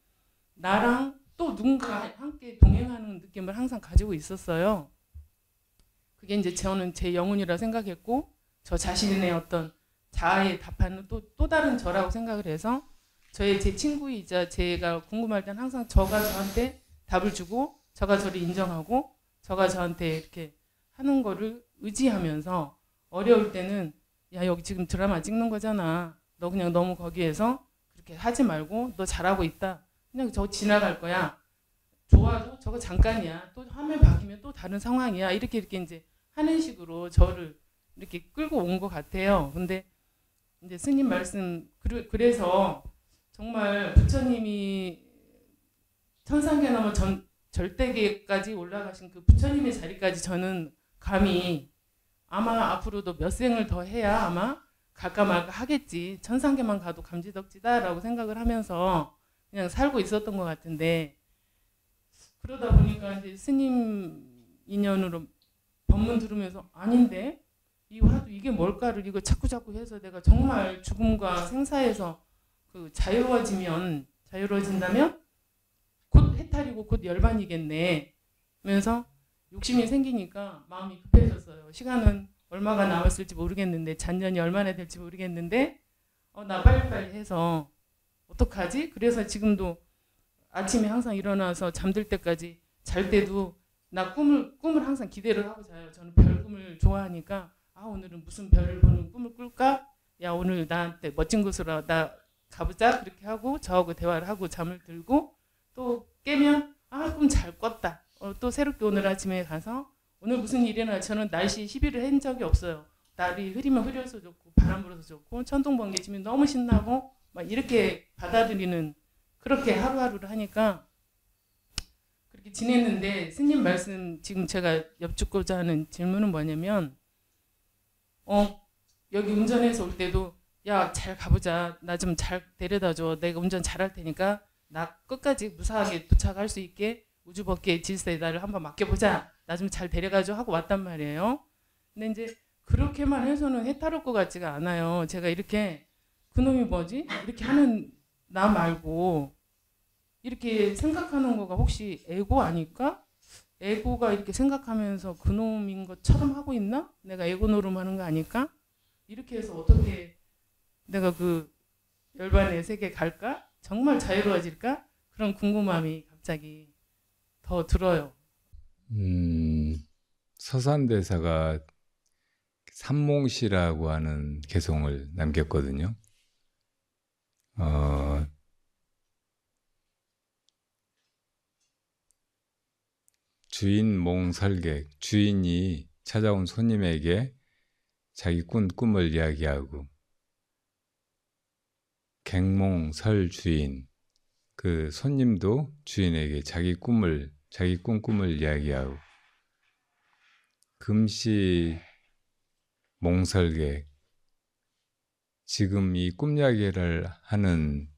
나랑 또 누군가 함께 동행하는 느낌을 항상 가지고 있었어요. 그게 이제 저는 제 영혼이라 생각했고 저 자신의 어떤 자아에 답하는 또 다른 저라고 생각을 해서 제 친구이자 제가 궁금할 땐 항상 저가 저한테 답을 주고 저가 저를 인정하고 저가 저한테 이렇게 하는 거를 의지하면서 어려울 때는 야 여기 지금 드라마 찍는 거잖아. 너 그냥 너무 거기에서 그렇게 하지 말고 너 잘하고 있다. 그냥 저거 지나갈 거야. 좋아도 저거 잠깐이야. 또 화면 바뀌면 또 다른 상황이야. 이렇게 이제 하는 식으로 저를 이렇게 끌고 온 것 같아요. 근데 이제 스님 말씀 그래서 정말 부처님이 천상계 넘어 절대계까지 올라가신 그 부처님의 자리까지 저는 감히 아마 앞으로도 몇 생을 더 해야 아마 갈까 말까 하겠지. 천상계만 가도 감지덕지다라고 생각을 하면서 그냥 살고 있었던 것 같은데 그러다 보니까 이제 스님 인연으로 법문 들으면서 아닌데 이 화두 이게 뭘까를 이거 자꾸 해서 내가 정말 죽음과 생사에서 그 자유로워진다면 곧 해탈이고 곧 열반이겠네. 하면서 욕심이 생기니까 마음이 급해졌어요. 시간은 얼마가 남았을지 모르겠는데 잔년이 얼마나 될지 모르겠는데 나 빨리빨리 해서 어떡하지? 그래서 지금도 아침에 항상 일어나서 잠들 때까지 잘 때도 나 꿈을 항상 기대를 하고 자요. 저는 별 꿈을 좋아하니까 오늘은 무슨 별을 보는 꿈을 꿀까? 야 오늘 나한테 멋진 곳으로 나 가보자. 그렇게 하고 저하고 대화를 하고 잠을 들고 또 깨면 꿈 잘 꿨다. 또 새롭게 오늘 아침에 가서 오늘 무슨 일이나 저는 날씨 시비를 한 적이 없어요. 날이 흐리면 흐려서 좋고 바람 불어서 좋고 천둥 번개 치면 너무 신나고 막 이렇게 받아들이는 그렇게 하루하루를 하니까 그렇게 지냈는데 스님 말씀 지금 제가 여쭙고자 하는 질문은 뭐냐면 여기 운전해서 올 때도 야, 잘 가보자. 나 좀 잘 데려다 줘. 내가 운전 잘할 테니까 나 끝까지 무사하게 도착할 수 있게 우주법계 질서에 나를 한번 맡겨보자. 나 좀 잘 데려가줘 하고 왔단 말이에요. 근데 이제 그렇게만 해서는 해탈할 것 같지가 않아요. 제가 이렇게 그놈이 뭐지? 이렇게 하는 나 말고 이렇게 생각하는 거가 혹시 에고 아닐까? 에고가 이렇게 생각하면서 그놈인 것처럼 하고 있나? 내가 에고 노름하는 거 아닐까? 이렇게 해서 어떻게 내가 그 열반의 세계 갈까? 정말 자유로워질까? 그런 궁금함이 갑자기 더 들어요. 서산대사가 삼몽시라고 하는 개송을 남겼거든요. 주인 몽설객, 주인이 찾아온 손님에게 자기 꿈을 이야기하고, 객몽설 주인, 그 손님도 주인에게 자기 꿈을 이야기하고, 금시 몽설객, 지금 이 꿈 이야기를 하는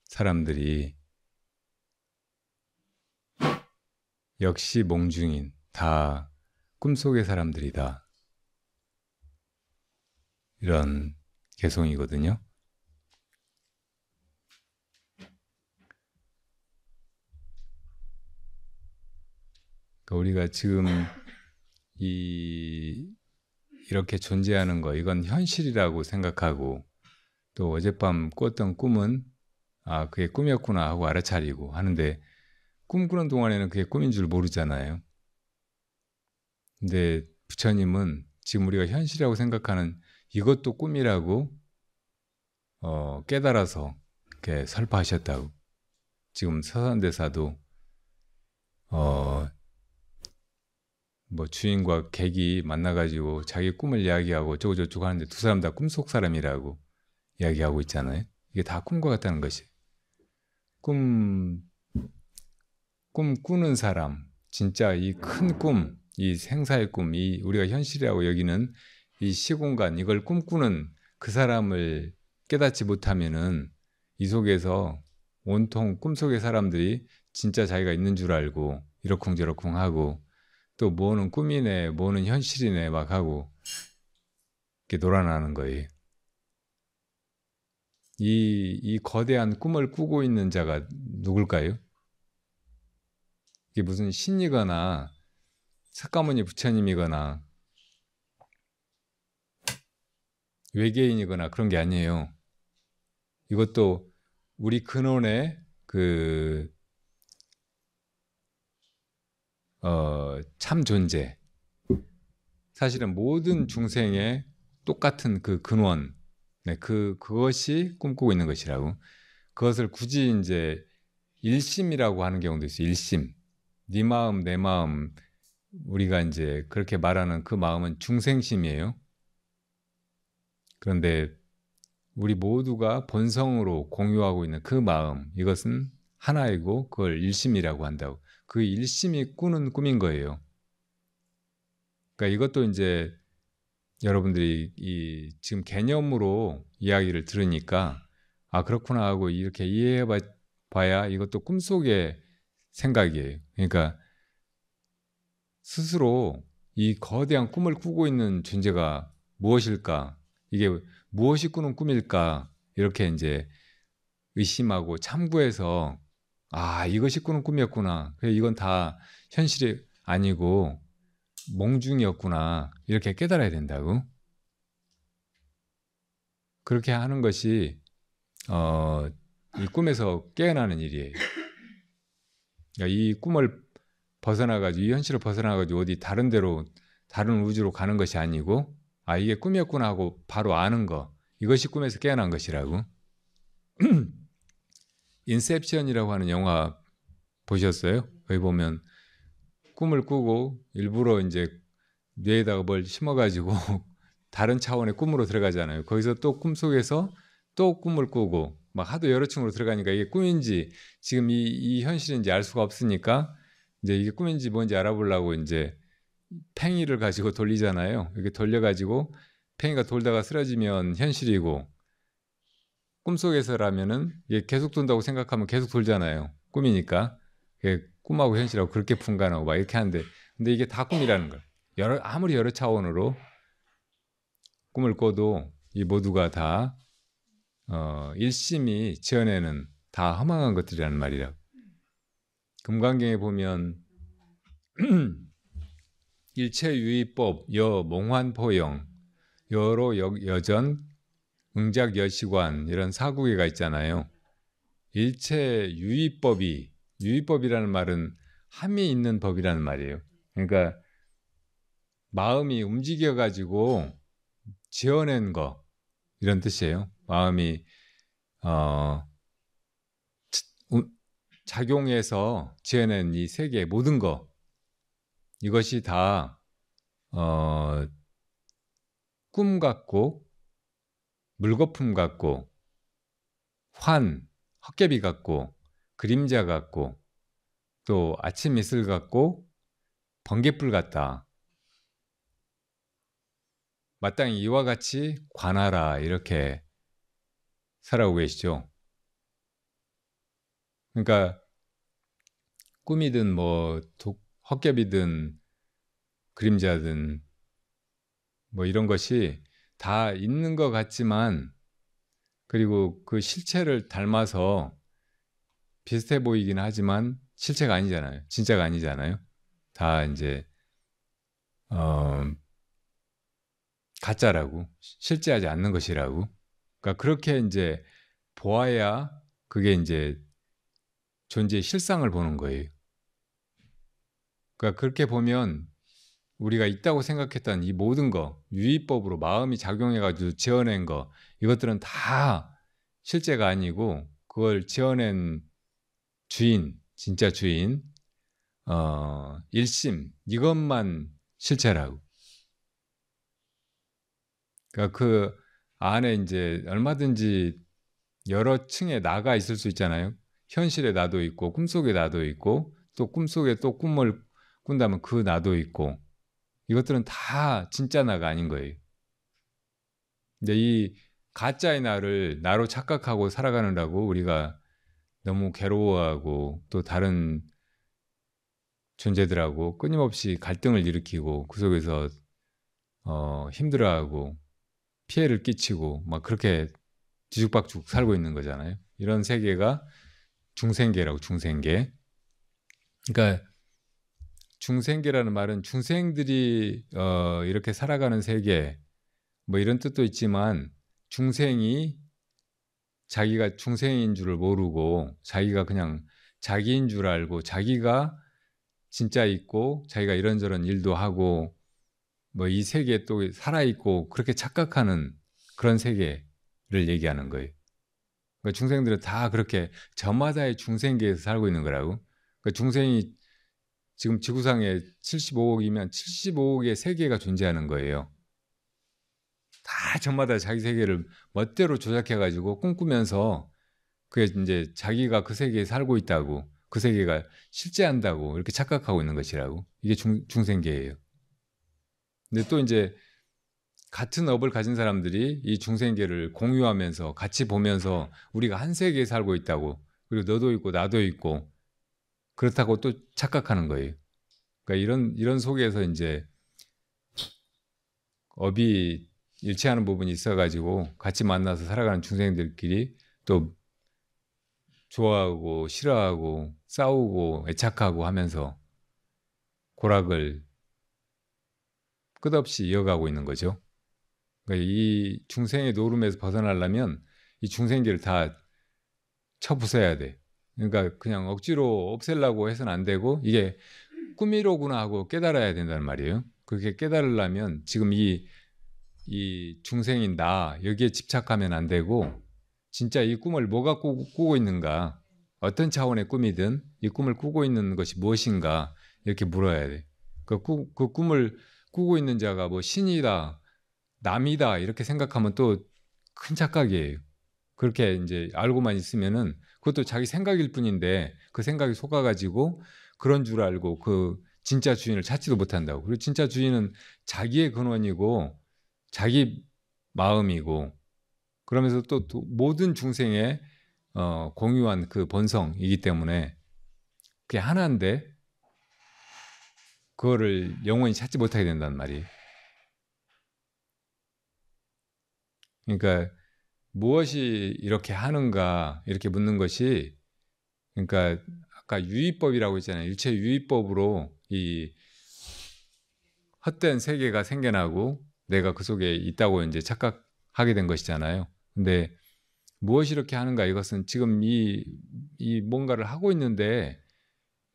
사람들이 역시 몽중인, 다 꿈속의 사람들이다. 이런 개송이거든요. 그러니까 우리가 지금 이렇게 존재하는 거, 이건 현실이라고 생각하고, 또 어젯밤 꿨던 꿈은 그게 꿈이었구나 하고 알아차리고 하는데, 꿈꾸는 동안에는 그게 꿈인 줄 모르잖아요. 근데 부처님은 지금 우리가 현실이라고 생각하는 이것도 꿈이라고 깨달아서 이렇게 설파하셨다고. 지금 서산대사도 뭐 주인과 객이 만나가지고 자기 꿈을 이야기하고 어쩌고저쩌고 하는데 두 사람 다 꿈속 사람이라고 이야기하고 있잖아요. 이게 다 꿈과 같다는 것이. 꿈 꾸는 사람, 진짜 이 큰 꿈, 이 생사의 꿈, 이 우리가 현실이라고 여기는 이 시공간, 이걸 꿈꾸는 그 사람을 깨닫지 못하면은 이 속에서 온통 꿈속의 사람들이 진짜 자기가 있는 줄 알고 이러쿵저러쿵 하고, 또 뭐는 꿈이네, 뭐는 현실이네 막 하고 이렇게 놀아나는 거예요. 이 거대한 꿈을 꾸고 있는 자가 누굴까요? 이게 무슨 신이거나 석가모니 부처님이거나 외계인이거나 그런 게 아니에요. 이것도 우리 근원의 참 존재. 사실은 모든 중생의 똑같은 그 근원, 네, 그것이 꿈꾸고 있는 것이라고. 그것을 굳이 이제 일심이라고 하는 경우도 있어요. 일심. 네 마음, 내 마음, 우리가 이제 그렇게 말하는 그 마음은 중생심이에요. 그런데 우리 모두가 본성으로 공유하고 있는 그 마음, 이것은 하나이고 그걸 일심이라고 한다고. 그 일심이 꾸는 꿈인 거예요. 그러니까 이것도 이제 여러분들이 지금 개념으로 이야기를 들으니까 그렇구나 하고 이렇게 이해해 봐야 이것도 꿈속의 생각이에요. 그러니까 스스로 이 거대한 꿈을 꾸고 있는 존재가 무엇일까? 이게 무엇이 꾸는 꿈일까? 이렇게 이제 의심하고 참고해서 이것이 꾸는 꿈이었구나. 이건 다 현실이 아니고 몽중이었구나. 이렇게 깨달아야 된다고. 그렇게 하는 것이 이 꿈에서 깨어나는 일이에요. 그러니까 이 꿈을 벗어나가지고, 이 현실을 벗어나가지고 어디 다른 데로, 다른 우주로 가는 것이 아니고, 이게 꿈이었구나 하고 바로 아는 거, 이것이 꿈에서 깨어난 것이라고. 인셉션이라고 하는 영화 보셨어요? 거기 보면 꿈을 꾸고 일부러 이제 뇌에다가 뭘 심어가지고 다른 차원의 꿈으로 들어가잖아요. 거기서 또 꿈속에서 또 꿈을 꾸고 막 하도 여러 층으로 들어가니까 이게 꿈인지 지금 이 현실인지 알 수가 없으니까 이제 이게 꿈인지 뭔지 알아보려고 이제 팽이를 가지고 돌리잖아요. 이렇게 돌려가지고 팽이가 돌다가 쓰러지면 현실이고, 꿈속에서라면은 이게 계속 돈다고 생각하면 계속 돌잖아요. 꿈이니까. 꿈하고 현실하고 그렇게 분간하고 막 이렇게 하는데, 근데 이게 다 꿈이라는 거예요. 아무리 여러 차원으로 꿈을 꿔도 이 모두가 다 일심이 지어내는 다 허망한 것들이라는 말이라고. 금강경에 보면 일체유의법 여몽환포영 여로 여전 응작 여시관 이런 사구계가 있잖아요. 일체유의법이, 유의법이라는 말은 함이 있는 법이라는 말이에요. 그러니까 마음이 움직여가지고 지어낸 거 이런 뜻이에요. 마음이 작용해서 지어낸 이 세계 모든 거, 이것이 다 꿈 같고 물거품 같고 헛개비 같고 그림자 같고 또 아침 이슬 같고 번갯불 같다. 마땅히 이와 같이 관하라, 이렇게 살아오고 계시죠. 그러니까 꿈이든 뭐 헛개비든 그림자든 뭐 이런 것이 다 있는 것 같지만, 그리고 그 실체를 닮아서 비슷해 보이긴 하지만 실체가 아니잖아요. 진짜가 아니잖아요. 다 이제 가짜라고, 실제하지 않는 것이라고. 그러니까 그렇게 이제 보아야 그게 이제 존재의 실상을 보는 거예요. 그러니까 그렇게 보면 우리가 있다고 생각했던 이 모든 거, 유의법으로 마음이 작용해가지고 지어낸 거, 이것들은 다 실제가 아니고 그걸 지어낸 주인, 진짜 주인, 일심, 이것만 실체라고. 그러니까 그 안에 이제 얼마든지 여러 층의 나가 있을 수 있잖아요. 현실의 나도 있고 꿈속의 나도 있고 또 꿈속에 또 꿈을 꾼다면 그 나도 있고, 이것들은 다 진짜 나가 아닌 거예요. 근데 이 가짜의 나를 나로 착각하고 살아가느라고 우리가 너무 괴로워하고 또 다른 존재들하고 끊임없이 갈등을 일으키고 그 속에서 힘들어하고 피해를 끼치고 막 그렇게 뒤죽박죽 살고 있는 거잖아요. 이런 세계가 중생계라고, 중생계. 그러니까 중생계라는 말은 중생들이 이렇게 살아가는 세계 뭐 이런 뜻도 있지만, 중생이 자기가 중생인 줄을 모르고 자기가 그냥 자기인 줄 알고 자기가 진짜 있고 자기가 이런저런 일도 하고 뭐 이 세계에 또 살아있고 그렇게 착각하는 그런 세계를 얘기하는 거예요. 그러니까 중생들은 다 그렇게 저마다의 중생계에서 살고 있는 거라고. 그러니까 중생이 지금 지구상에 75억이면 75억의 세계가 존재하는 거예요. 다 저마다 자기 세계를 멋대로 조작해가지고 꿈꾸면서 그게 이제 자기가 그 세계에 살고 있다고, 그 세계가 실제한다고 이렇게 착각하고 있는 것이라고. 이게 중생계예요. 근데 또 이제 같은 업을 가진 사람들이 이 중생계를 공유하면서 같이 보면서 우리가 한 세계에 살고 있다고, 그리고 너도 있고 나도 있고 그렇다고 또 착각하는 거예요. 그러니까 이런 속에서 이제 업이 일치하는 부분이 있어가지고 같이 만나서 살아가는 중생들끼리 또 좋아하고 싫어하고 싸우고 애착하고 하면서 고락을 끝없이 이어가고 있는 거죠. 그러니까 이 중생의 노름에서 벗어나려면 이 중생계를 다 쳐부숴야 돼. 그러니까 그냥 억지로 없애려고 해서는 안 되고, 이게 꿈이로구나 하고 깨달아야 된다는 말이에요. 그렇게 깨달으려면 지금 이 중생인 나 여기에 집착하면 안 되고, 진짜 이 꿈을 뭐가 꾸고 있는가, 어떤 차원의 꿈이든 이 꿈을 꾸고 있는 것이 무엇인가 이렇게 물어야 돼. 그 꿈을 꾸고 있는 자가 뭐 신이다, 남이다 이렇게 생각하면 또 큰 착각이에요. 그렇게 이제 알고만 있으면은 그것도 자기 생각일 뿐인데 그 생각이 속아가지고 그런 줄 알고 그 진짜 주인을 찾지도 못한다고. 그리고 진짜 주인은 자기의 근원이고 자기 마음이고 그러면서 또 모든 중생의 공유한 그 본성이기 때문에 그게 하나인데 그거를 영원히 찾지 못하게 된단 말이에요. 그러니까 무엇이 이렇게 하는가 이렇게 묻는 것이 그러니까 아까 유의법이라고 했잖아요. 일체 유의법으로 이 헛된 세계가 생겨나고 내가 그 속에 있다고 이제 착각하게 된 것이잖아요. 근데 무엇이 이렇게 하는가 이것은 지금 이 뭔가를 하고 있는데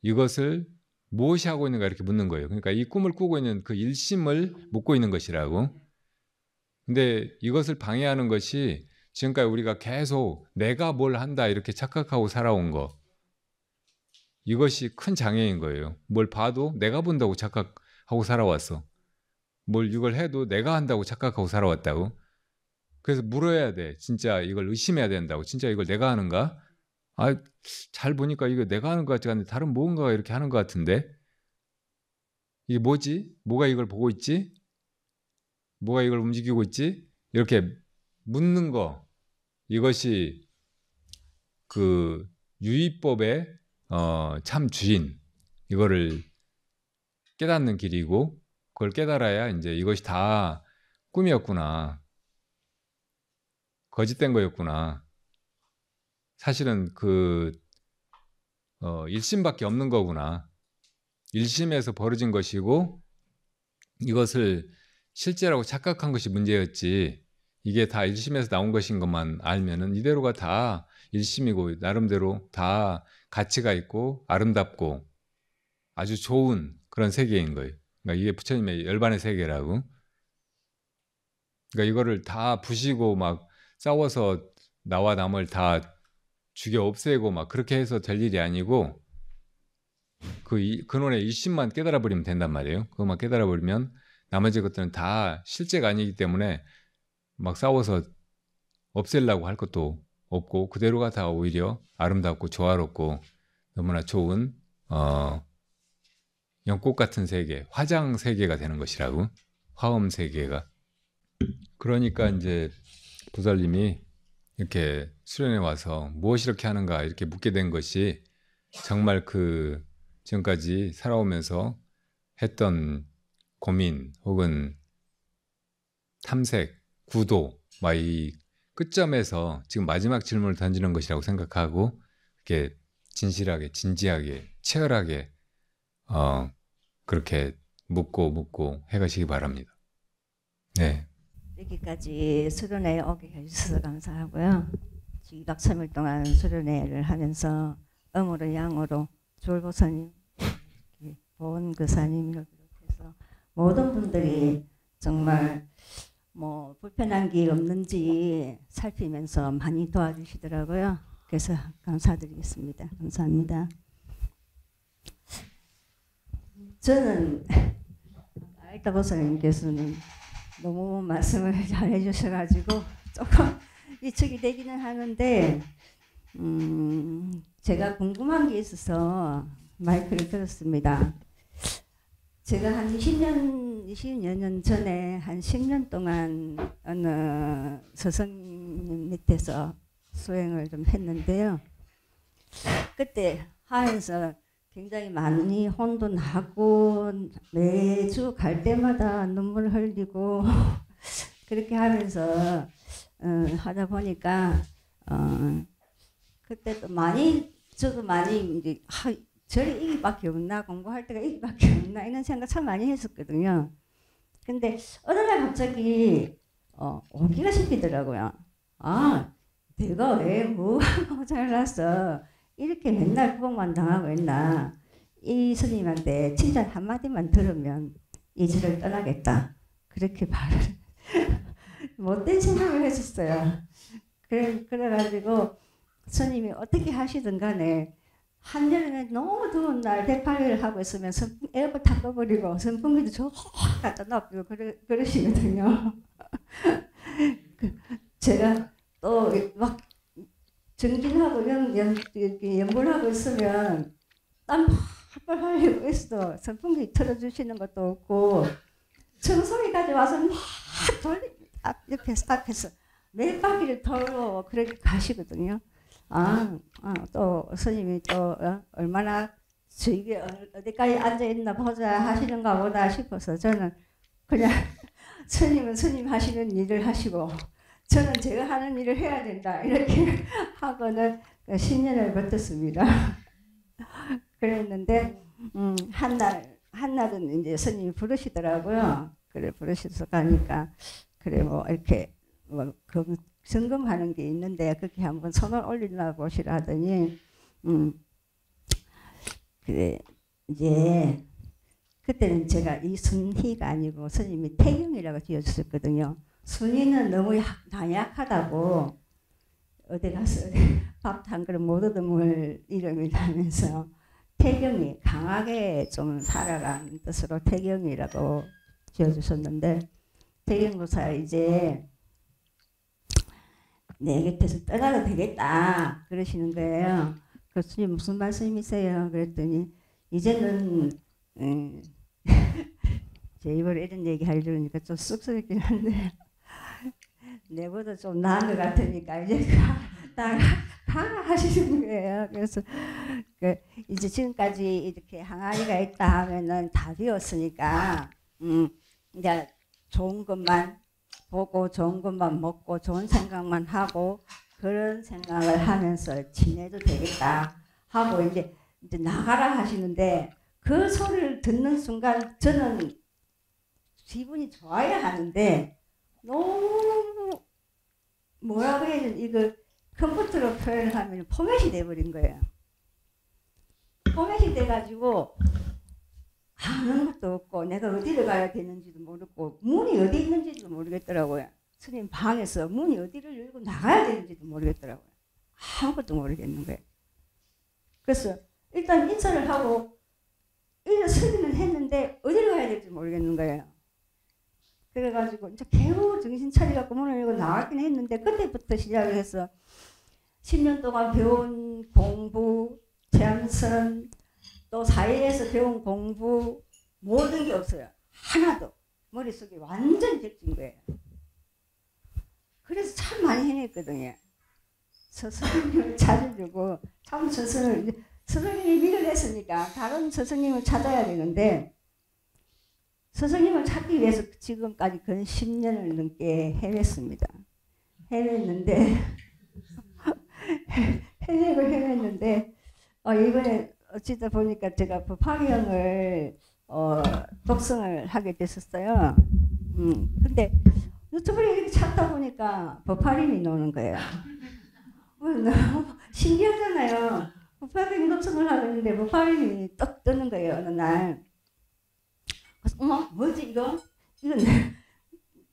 이것을 무엇이 하고 있는가 이렇게 묻는 거예요. 그러니까 이 꿈을 꾸고 있는 그 일심을 묻고 있는 것이라고. 근데 이것을 방해하는 것이 지금까지 우리가 계속 내가 뭘 한다 이렇게 착각하고 살아온 거. 이것이 큰 장애인 거예요. 뭘 봐도 내가 본다고 착각하고 살아왔어. 뭘 이걸 해도 내가 한다고 착각하고 살아왔다고. 그래서 물어야 돼. 진짜 이걸 의심해야 된다고. 진짜 이걸 내가 하는가? 아, 잘 보니까 이거 내가 하는 것 같지 않은데 다른 무언가가 이렇게 하는 것 같은데 이게 뭐지? 뭐가 이걸 보고 있지? 뭐가 이걸 움직이고 있지? 이렇게 묻는 거. 이것이 그 유의법의 참 주인. 이거를 깨닫는 길이고 그걸 깨달아야 이제 이것이 다 꿈이었구나. 거짓된 거였구나. 사실은 그 일심밖에 없는 거구나. 일심에서 벌어진 것이고 이것을 실제라고 착각한 것이 문제였지. 이게 다 일심에서 나온 것인 것만 알면은 이대로가 다 일심이고 나름대로 다 가치가 있고 아름답고 아주 좋은 그런 세계인 거예요. 그러니까 이게 부처님의 열반의 세계라고. 그러니까 이거를 다 부시고 막 싸워서 나와 남을 다 죽여 없애고 막 그렇게 해서 될 일이 아니고 그 근원의 일심만 깨달아 버리면 된단 말이에요. 그것만 깨달아 버리면 나머지 것들은 다 실제가 아니기 때문에 막 싸워서 없애려고 할 것도 없고 그대로가 다 오히려 아름답고 조화롭고 너무나 좋은 연꽃 같은 세계, 화장 세계가 되는 것이라고. 화엄 세계가. 그러니까 이제 보살님이 이렇게 수련회 와서 무엇이 이렇게 하는가 이렇게 묻게 된 것이 정말 그 지금까지 살아오면서 했던 고민 혹은 탐색, 구도 막 이 끝점에서 지금 마지막 질문을 던지는 것이라고 생각하고 이렇게 진실하게 진지하게 치열하게 그렇게 묻고 해가시기 바랍니다. 네. 여기까지 수련회에 오게 해주셔서 감사하고요. 2박 3일 동안 수련회를 하면서 음으로 양으로 졸보사님, 보은교사님을 비롯해서 모든 분들이 정말 뭐 불편한 게 없는지 살피면서 많이 도와주시더라고요. 그래서 감사드리겠습니다. 감사합니다. 저는 알다 보살님께서는 너무 말씀을 잘 해주셔가지고 조금 위축이 되기는 하는데 제가 궁금한 게 있어서 마이크를 들었습니다. 제가 한 20여 년 전에 한 10년 동안 어느 스승님 밑에서 수행을 좀 했는데요. 그때 하면서 굉장히 많이 혼도 나고 매주 갈 때마다 눈물 흘리고 그렇게 하면서 하다 보니까 그때 또 많이 저도 많이 이제 저리 이기밖에 없나 공부할 때가 이기밖에 없나 이런 생각 참 많이 했었거든요. 근데 어느 날 갑자기 오기가 싶더라고요. 아, 내가 왜 뭐가 잘났어 이렇게 맨날 구박만 당하고 있나. 이 스님한테 칭찬 한마디만 들으면 이 절을 떠나겠다. 그렇게 말을 못된 생각을 했었어요. 그래가지고 스님이 어떻게 하시든 간에 한여름에 너무 더운 날 대파리를 하고 있으면 에어컨 다 꺼버리고 선풍기도 저 갖다 놔두고 그러시거든요. 제가 또 막 정진하고 연불하고 있으면 땀 뭘 하려고 했어. 선풍기 틀어주시는 것도 없고 청소기까지 와서 막 앞에서 몇 바퀴를 돌고 그렇게 가시거든요. 또 스님이 또 얼마나 저에게 어디까지 앉아있나 보자 하시는가 보다 싶어서 저는 그냥 스님은 스님 하시는 일을 하시고 저는 제가 하는 일을 해야 된다 이렇게 하고는 10년을 버텼습니다. 그랬는데 한날은 이제 스님이 부르시더라고요. 그래 부르셔서 가니까 그래 뭐 이렇게 뭐 점검하는 게 있는데 그렇게 한번 손을 올리나 보시라 하더니 그래 이제 그때는 제가 이순희가 아니고 스님이 태경이라고 지어주셨거든요. 순희는 너무 나약하다고 어디 가서 밥 한 그릇 못 얻어먹을 이름이라면서 태경이 강하게 좀 살아라는 뜻으로 태경이라고 지어주셨는데 태경도사 이제 내 곁에서 떠나도 되겠다 그러시는 거예요. 교수님 무슨 말씀이세요? 그랬더니 이제는 제 입으로 이런 얘기 하려니까 좀 쑥스럽긴 한데 내보다 좀 나은 것 같으니까 이제 가라 하시는 거예요. 그래서 이제 지금까지 이렇게 항아리가 있다 하면은 다 비웠으니까 이제 좋은 것만 보고 좋은 것만 먹고 좋은 생각만 하고 그런 생각을 하면서 지내도 되겠다 하고 이제 나가라 하시는데 그 소리를 듣는 순간 저는 기분이 좋아야 하는데 너무 뭐라고 해야 되지 이거 컴퓨터로 표현을 하면 포맷이 돼버린 거예요. 포맷이 돼가지고 아는 것도 없고 내가 어디를 가야 되는지도 모르고 문이 어디 있는지도 모르겠더라고요. 스님 방에서 문이 어디를 열고 나가야 되는지도 모르겠더라고요. 아무것도 모르겠는 거예요. 그래서 일단 인사를 하고 일을 서기는 했는데 어디를 가야 될지 모르겠는 거예요. 그래가지고 이제 겨우 정신 차려갖고 문을 열고 나가긴 했는데 그때부터 시작을 해서 10년 동안 배운 공부, 제안선 또 사회에서 배운 공부 모든 게 없어요. 하나도. 머릿속에 완전히 젖은 거예요. 그래서 참 많이 헤맸거든요. 스승님을 찾으려고 참 스승님이 일을 했으니까 다른 스승님을 찾아야 되는데 스승님을 찾기 위해서 지금까지 근 10년을 넘게 헤맸습니다. 헤맸는데 헤맸는데 이번에 어찌다 보니까 제가 법화경을 독성을 하게 됐었어요. 근데 유튜브를 이렇게 찾다 보니까 법화림이 나오는 거예요. 너무 신기하잖아요. 법화경 독성을 하고 있는데 법화림이 떡 뜨는 거예요. 어느 날. 그래서 어머 뭐지 이거?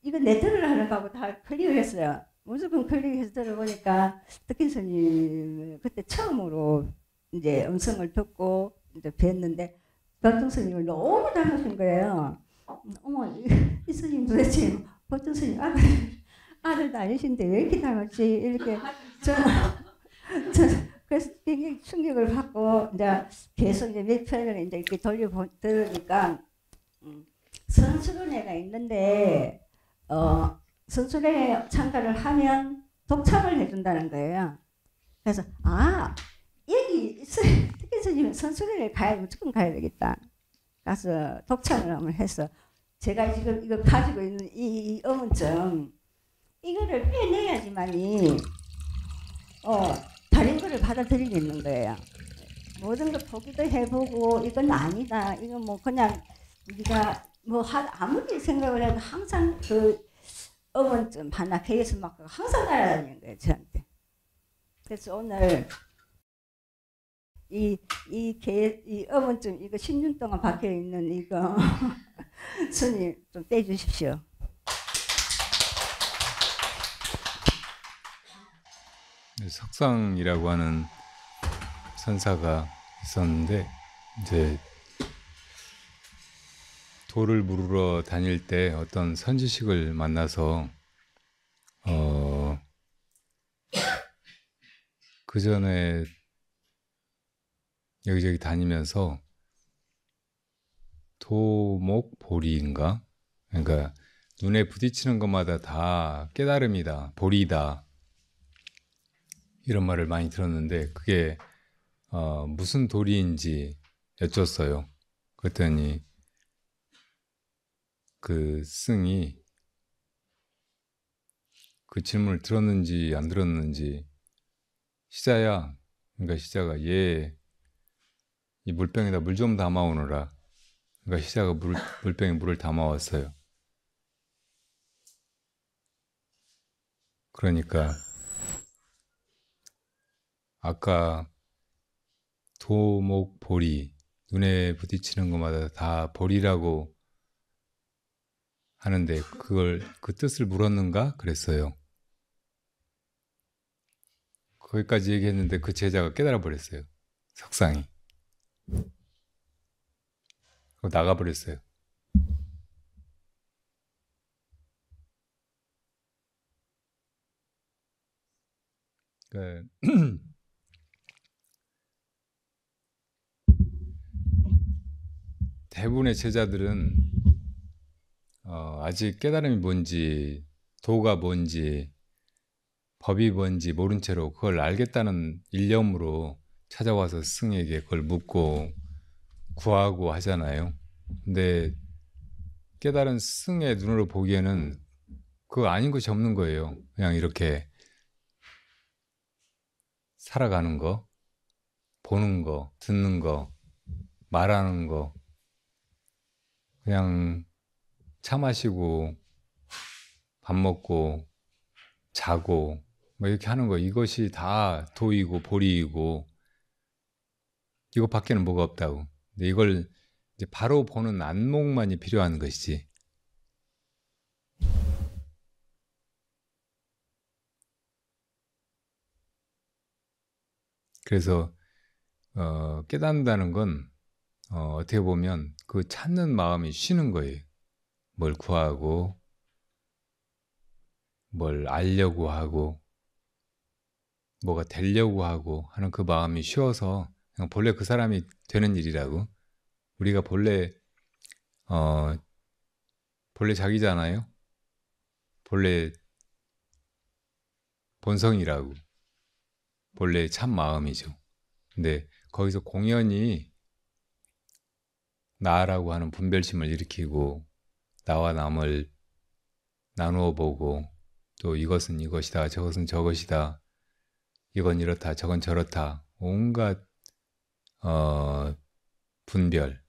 이거 내 들으라는 거하고 다 클릭을 했어요. 무조건 클릭해서 들어보니까 덕긴 스님 그때 처음으로 이제 음성을 듣고 이제 뵀는데 덕긴 스님을 너무 닮으신 거예요. 어머 이 스님 도대체 보통 스님 아들도 아니신데 왜 이렇게 닮았지 이렇게 저는 그래서 굉장히 충격을 받고 이제 계속 이제 몇 편을 이제 이렇게 들으니까 선수련회가 있는데 선수련회 참가를 하면 독참을 해준다는 거예요. 그래서 여기 특히 스님 선수련회 무조건 가야 되겠다. 가서 독참을 한번 해서 제가 지금 이거 가지고 있는 이 어문점 이거를 빼내야지만이 다른 거를 받아들이겠는 거예요. 모든 걸 보기도 해보고 이건 아니다. 이건 뭐 그냥 우리가 뭐 아무리 생각을 해도 항상 그 어문점 하나 계획서 막 항상 따라다니는 거예요 저한테. 그래서 오늘 이 어문점 이거 10년 동안 박혀 있는 이거 스님 좀 떼주십시오. 석상이라고 하는 선사가 있었는데 이제 돌을 물으러 다닐 때 어떤 선지식을 만나서 그 전에 여기저기 다니면서 도목보리인가? 그러니까 눈에 부딪히는 것마다 다 깨달음이다, 보리다, 이런 말을 많이 들었는데 그게 무슨 도리인지 여쭸어요. 그랬더니 그 스승이 그 질문을 들었는지 안 들었는지, 시자야, 그러니까 시자가 얘 이 물병에다 물 좀 담아오너라. 그러니까 시자가 물병에 물을 담아왔어요. 그러니까 아까 도목보리, 눈에 부딪히는 것마다 다 보리라고 하는데 그걸 그 뜻을 물었는가 그랬어요. 거기까지 얘기했는데 그 제자가 깨달아 버렸어요. 석상이 나가 버렸어요. 그러니까 대부분의 제자들은 아직 깨달음이 뭔지, 도가 뭔지, 법이 뭔지 모른 채로 그걸 알겠다는 일념으로 찾아와서 스승에게 그걸 묻고 구하고 하잖아요. 근데 깨달은 스승의 눈으로 보기에는 그거 아닌 것이 없는 거예요. 그냥 이렇게 살아가는 거, 보는 거, 듣는 거, 말하는 거, 그냥 차 마시고 밥 먹고 자고 뭐 이렇게 하는 거, 이것이 다 도이고 보리이고 이것밖에는 뭐가 없다고. 근데 이걸 이제 바로 보는 안목만이 필요한 것이지. 그래서 깨닫는다는 건 어떻게 보면 그 찾는 마음이 쉬는 거예요. 뭘 구하고 뭘 알려고 하고 뭐가 되려고 하고 하는 그 마음이 쉬어서 그냥 본래 그 사람이 되는 일이라고. 우리가 본래 자기잖아요. 본래 본성이라고. 본래 참 마음이죠. 근데 거기서 공연히 나라고 하는 분별심을 일으키고 나와 남을 나누어 보고 또 이것은 이것이다, 저것은 저것이다, 이건 이렇다, 저건 저렇다, 온갖 분별을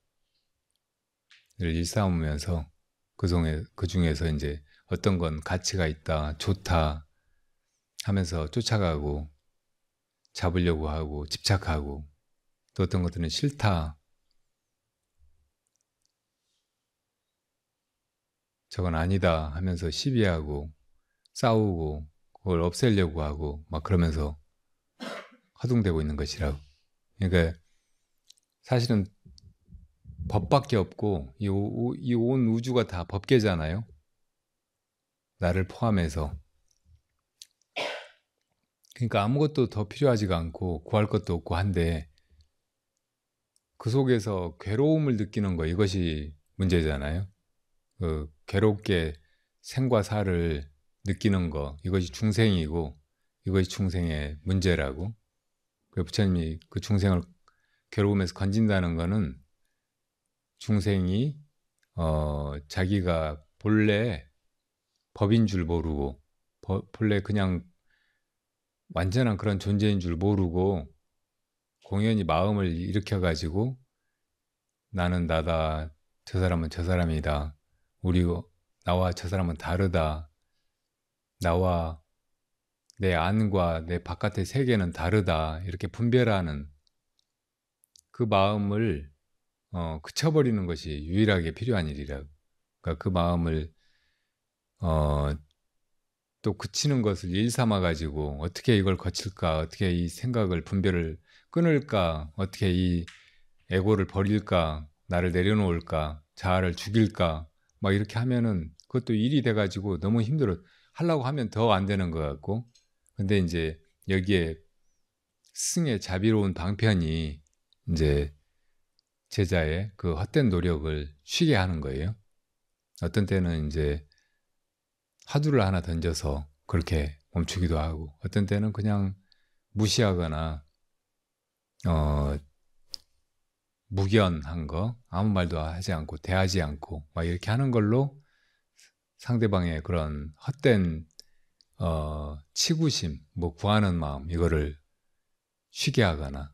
일삼으면서 그 중에서 이제 어떤 건 가치가 있다, 좋다 하면서 쫓아가고 잡으려고 하고 집착하고, 또 어떤 것들은 싫다, 저건 아니다 하면서 시비하고 싸우고 그걸 없애려고 하고 막 그러면서 허둥대고 있는 것이라고. 그러니까 사실은 법밖에 없고 이 온 우주가 다 법계잖아요. 나를 포함해서. 그러니까 아무것도 더 필요하지가 않고 구할 것도 없고 한데 그 속에서 괴로움을 느끼는 거, 이것이 문제잖아요. 그 괴롭게 생과 사를 느끼는 거, 이것이 중생이고 이것이 중생의 문제라고. 그 부처님이 그 중생을 괴로움에서 건진다는 거는 중생이 자기가 본래 법인 줄 모르고 본래 그냥 완전한 그런 존재인 줄 모르고 공연히 마음을 일으켜가지고 나는 나다, 저 사람은 저 사람이다, 나와 저 사람은 다르다, 나와 내 안과 내 바깥의 세계는 다르다, 이렇게 분별하는 그 마음을 그쳐버리는 것이 유일하게 필요한 일이라고. 그러니까 그 마음을 또 그치는 것을 일 삼아가지고 어떻게 이걸 거칠까, 어떻게 이 생각을 분별을 끊을까, 어떻게 이 에고를 버릴까, 나를 내려놓을까, 자아를 죽일까, 막 이렇게 하면은 그것도 일이 돼가지고 너무 힘들어. 하려고 하면 더 안 되는 것 같고. 근데 이제 여기에 스승의 자비로운 방편이 이제 제자의 그 헛된 노력을 쉬게 하는 거예요. 어떤 때는 이제 화두를 하나 던져서 그렇게 멈추기도 하고, 어떤 때는 그냥 무시하거나 무견한 거, 아무 말도 하지 않고 대하지 않고 막 이렇게 하는 걸로 상대방의 그런 헛된 치구심, 뭐 구하는 마음, 이거를 쉬게 하거나,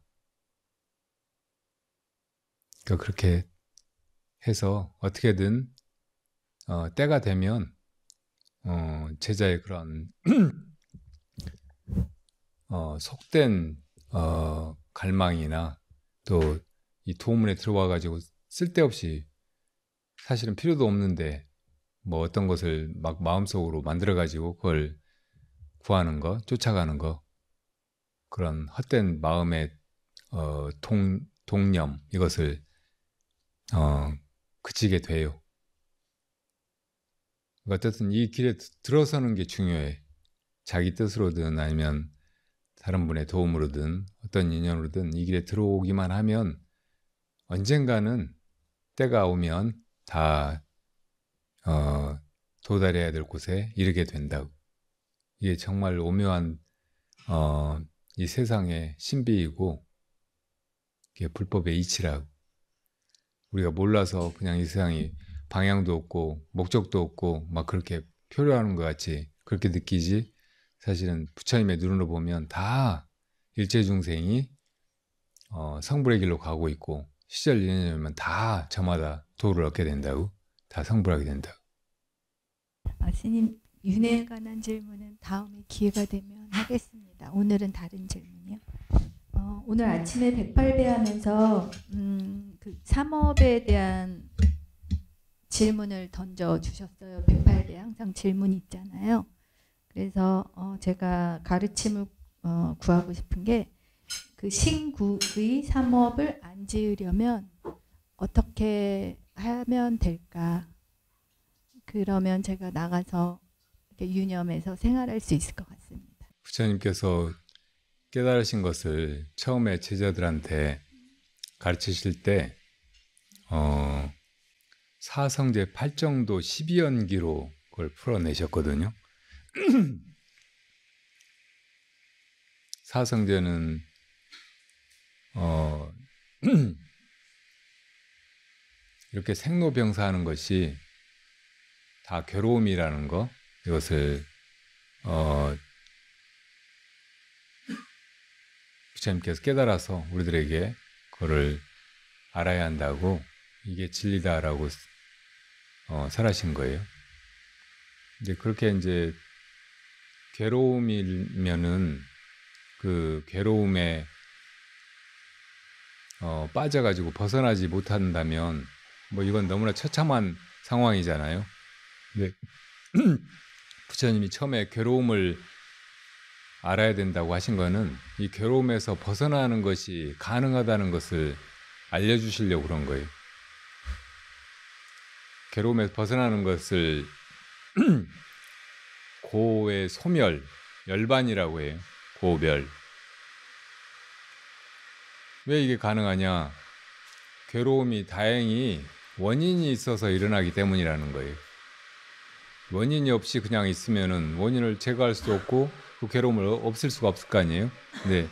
그러니까 그렇게 해서 어떻게든 때가 되면 제자의 그런 속된 갈망이나 또 이 도문에 들어와 가지고 쓸데없이 사실은 필요도 없는데 뭐 어떤 것을 막 마음속으로 만들어 가지고 그걸 구하는 거, 쫓아가는 거, 그런 헛된 마음의 동념, 이것을 그치게 돼요. 어쨌든 이 길에 들어서는 게 중요해. 자기 뜻으로든 아니면 다른 분의 도움으로든 어떤 인연으로든 이 길에 들어오기만 하면 언젠가는 때가 오면 다 도달해야 될 곳에 이르게 된다고. 이게 정말 오묘한 이 세상의 신비이고, 이게 불법의 이치라고. 우리가 몰라서 그냥 이 세상이 방향도 없고 목적도 없고 막 그렇게 표류하는 것 같이 그렇게 느끼지, 사실은 부처님의 눈으로 보면 다 일체중생이 성불의 길로 가고 있고, 시절 인연이면 다 저마다 도를 얻게 된다고, 다 성불하게 된다고. 스님, 윤회에 관한 질문은 다음에 기회가 되면 하겠습니다. 오늘은 다른 질문이요. 오늘 아침에 108배 하면서 그 삼업에 대한 질문을 던져주셨어요. 108배 항상 질문 있잖아요. 그래서 제가 가르침을 구하고 싶은 게, 그 신구의 삼업을 안 지으려면 어떻게 하면 될까? 그러면 제가 나가서 이렇게 유념해서 생활할 수 있을 것 같습니다. 부처님께서 깨달으신 것을 처음에 제자들한테 가르치실 때 사성제 8정도 12연기로 그걸 풀어내셨거든요. 사성제는 이렇게 생로병사하는 것이 다 괴로움이라는 거, 이것을 부처님께서 깨달아서 우리들에게 그거를 알아야 한다고, 이게 진리다라고 설하신 거예요. 이제 그렇게 이제 괴로움이면은 그 괴로움에 빠져가지고 벗어나지 못한다면 뭐 이건 너무나 처참한 상황이잖아요. 근데 부처님이 처음에 괴로움을 알아야 된다고 하신 거는 이 괴로움에서 벗어나는 것이 가능하다는 것을 알려주시려고 그런 거예요. 괴로움에서 벗어나는 것을 고의 소멸, 열반이라고 해요. 고멸. 왜 이게 가능하냐? 괴로움이 다행히 원인이 있어서 일어나기 때문이라는 거예요. 원인이 없이 그냥 있으면은 원인을 제거할 수도 없고 그 괴로움을 없앨 수가 없을 거 아니에요. 근데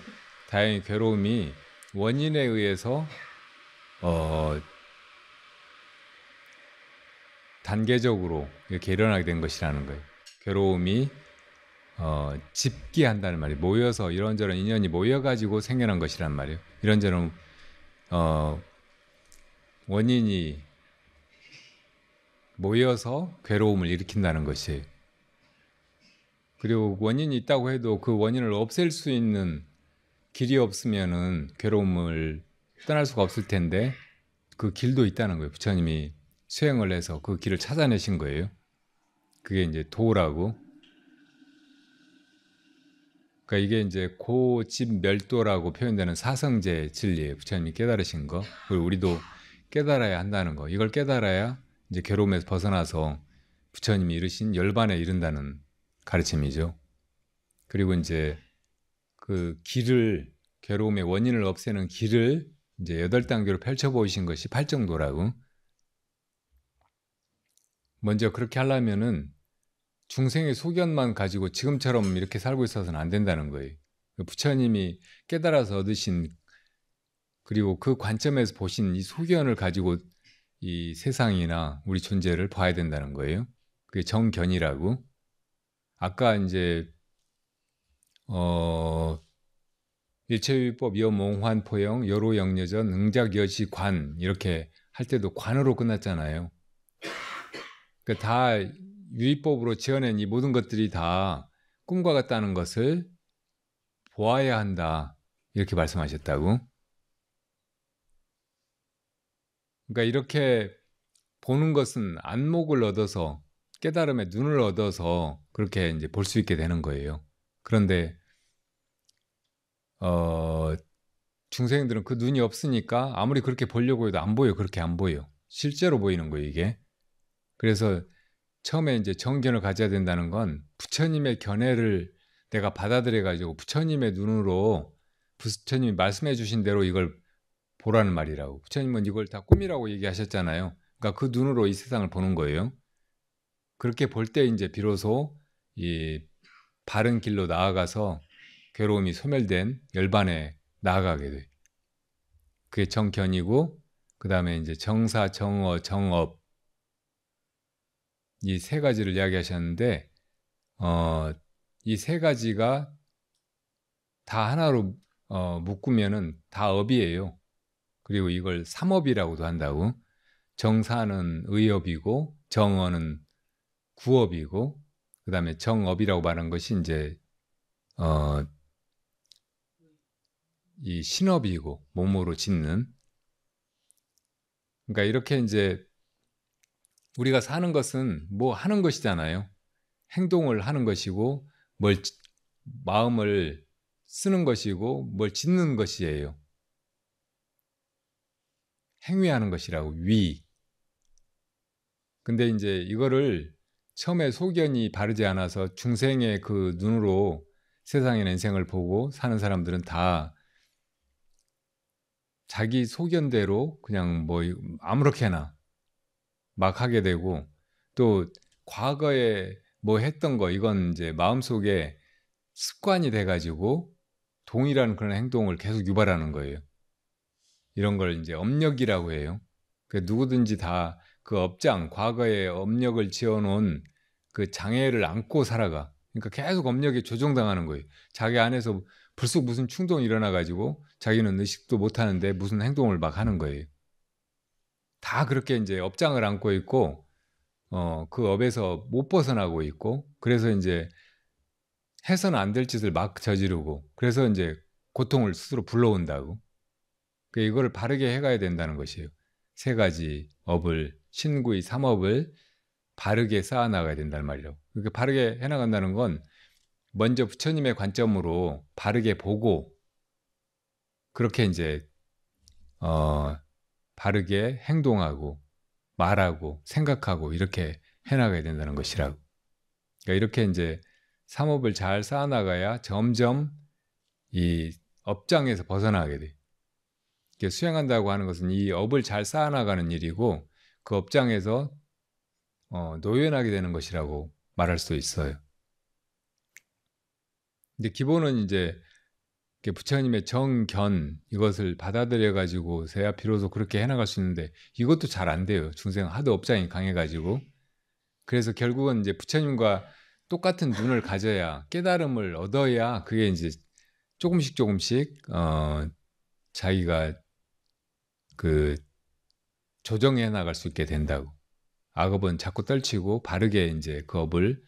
다행히 괴로움이 원인에 의해서 단계적으로 이렇게 일어나게 된 것이라는 거예요. 괴로움이 집기한다는 말이에요. 모여서 이런저런 인연이 모여가지고 생겨난 것이란 말이에요. 이런저런 원인이 모여서 괴로움을 일으킨다는 것이에요. 그리고 원인이 있다고 해도 그 원인을 없앨 수 있는 길이 없으면은 괴로움을 떠날 수가 없을 텐데 그 길도 있다는 거예요. 부처님이 수행을 해서 그 길을 찾아내신 거예요. 그게 이제 도라고. 그러니까 이게 이제 고집멸도라고 표현되는 사성제 진리예요. 부처님이 깨달으신 거. 그리고 우리도 깨달아야 한다는 거. 이걸 깨달아야 이제 괴로움에서 벗어나서 부처님이 이르신 열반에 이른다는 가르침이죠. 그리고 이제 그 길을, 괴로움의 원인을 없애는 길을 이제 8단계로 펼쳐보신 것이 팔정도라고. 먼저 그렇게 하려면은 중생의 소견만 가지고 지금처럼 이렇게 살고 있어서는 안 된다는 거예요. 부처님이 깨달아서 얻으신, 그리고 그 관점에서 보신 이 소견을 가지고 이 세상이나 우리 존재를 봐야 된다는 거예요. 그게 정견이라고. 아까 이제 일체유의법 여몽환포영 여로영여전 응작여시관 이렇게 할 때도 관으로 끝났잖아요. 그러니까 다 유의법으로 지어낸 이 모든 것들이 다 꿈과 같다는 것을 보아야 한다, 이렇게 말씀하셨다고. 그러니까 이렇게 보는 것은 안목을 얻어서, 깨달음의 눈을 얻어서 그렇게 이제 볼 수 있게 되는 거예요. 그런데 중생들은 그 눈이 없으니까 아무리 그렇게 보려고 해도 안 보여. 그렇게 안 보여. 실제로 보이는 거예요, 이게. 그래서 처음에 이제 정견을 가져야 된다는 건 부처님의 견해를 내가 받아들여 가지고 부처님의 눈으로, 부처님이 말씀해 주신 대로 이걸 보라는 말이라고. 부처님은 이걸 다 꿈이라고 얘기하셨잖아요. 그러니까 그 눈으로 이 세상을 보는 거예요. 그렇게 볼 때 이제 비로소 이 바른 길로 나아가서 괴로움이 소멸된 열반에 나아가게 돼. 그게 정견이고, 그 다음에 이제 정사, 정어, 정업, 이 세 가지를 이야기하셨는데, 이 세 가지가 다 하나로 묶으면은 다 업이에요. 그리고 이걸 삼업이라고도 한다고. 정사는 의업이고, 정어는 구업이고, 그 다음에 정업이라고 말한 것이 이제 이 신업이고, 몸으로 짓는. 그러니까 이렇게 이제 우리가 사는 것은 뭐 하는 것이잖아요. 행동을 하는 것이고, 마음을 쓰는 것이고, 뭘 짓는 것이에요. 행위하는 것이라고, 위. 근데 이제 이거를 처음에 소견이 바르지 않아서 중생의 그 눈으로 세상의 인생을 보고 사는 사람들은 다 자기 소견대로 그냥 뭐 아무렇게나 막 하게 되고, 또 과거에 뭐 했던 거, 이건 이제 마음속에 습관이 돼가지고 동일한 그런 행동을 계속 유발하는 거예요. 이런 걸 이제 업력이라고 해요. 누구든지 다 그 업장, 과거에 업력을 지어놓은 그 장애를 안고 살아가. 그러니까 계속 업력에 조종당하는 거예요. 자기 안에서 불쑥 무슨 충동이 일어나가지고 자기는 의식도 못하는데 무슨 행동을 막 하는 거예요. 다 그렇게 이제 업장을 안고 있고, 그 업에서 못 벗어나고 있고, 그래서 이제 해서는 안 될 짓을 막 저지르고, 그래서 이제 고통을 스스로 불러온다고. 이거를 바르게 해가야 된다는 것이에요. 세 가지 업을, 신구의 삼업을 바르게 쌓아나가야 된다는 말이라고. 그렇게 바르게 해나간다는 건 먼저 부처님의 관점으로 바르게 보고, 그렇게 이제 바르게 행동하고 말하고 생각하고 이렇게 해나가야 된다는 것이라고. 그러니까 이렇게 이제 삼업을 잘 쌓아나가야 점점 이 업장에서 벗어나게 돼. 수행한다고 하는 것은 이 업을 잘 쌓아나가는 일이고, 그 업장에서 노연하게 되는 것이라고 말할 수 있어요. 근데 기본은 이제 부처님의 정견, 이것을 받아들여 가지고서야 비로소 그렇게 해나갈 수 있는데, 이것도 잘 안 돼요. 중생 하도 업장이 강해가지고. 그래서 결국은 이제 부처님과 똑같은 눈을 가져야, 깨달음을 얻어야 그게 이제 조금씩 자기가 그 조정해 나갈 수 있게 된다고. 악업은 자꾸 떨치고 바르게 이제 그 업을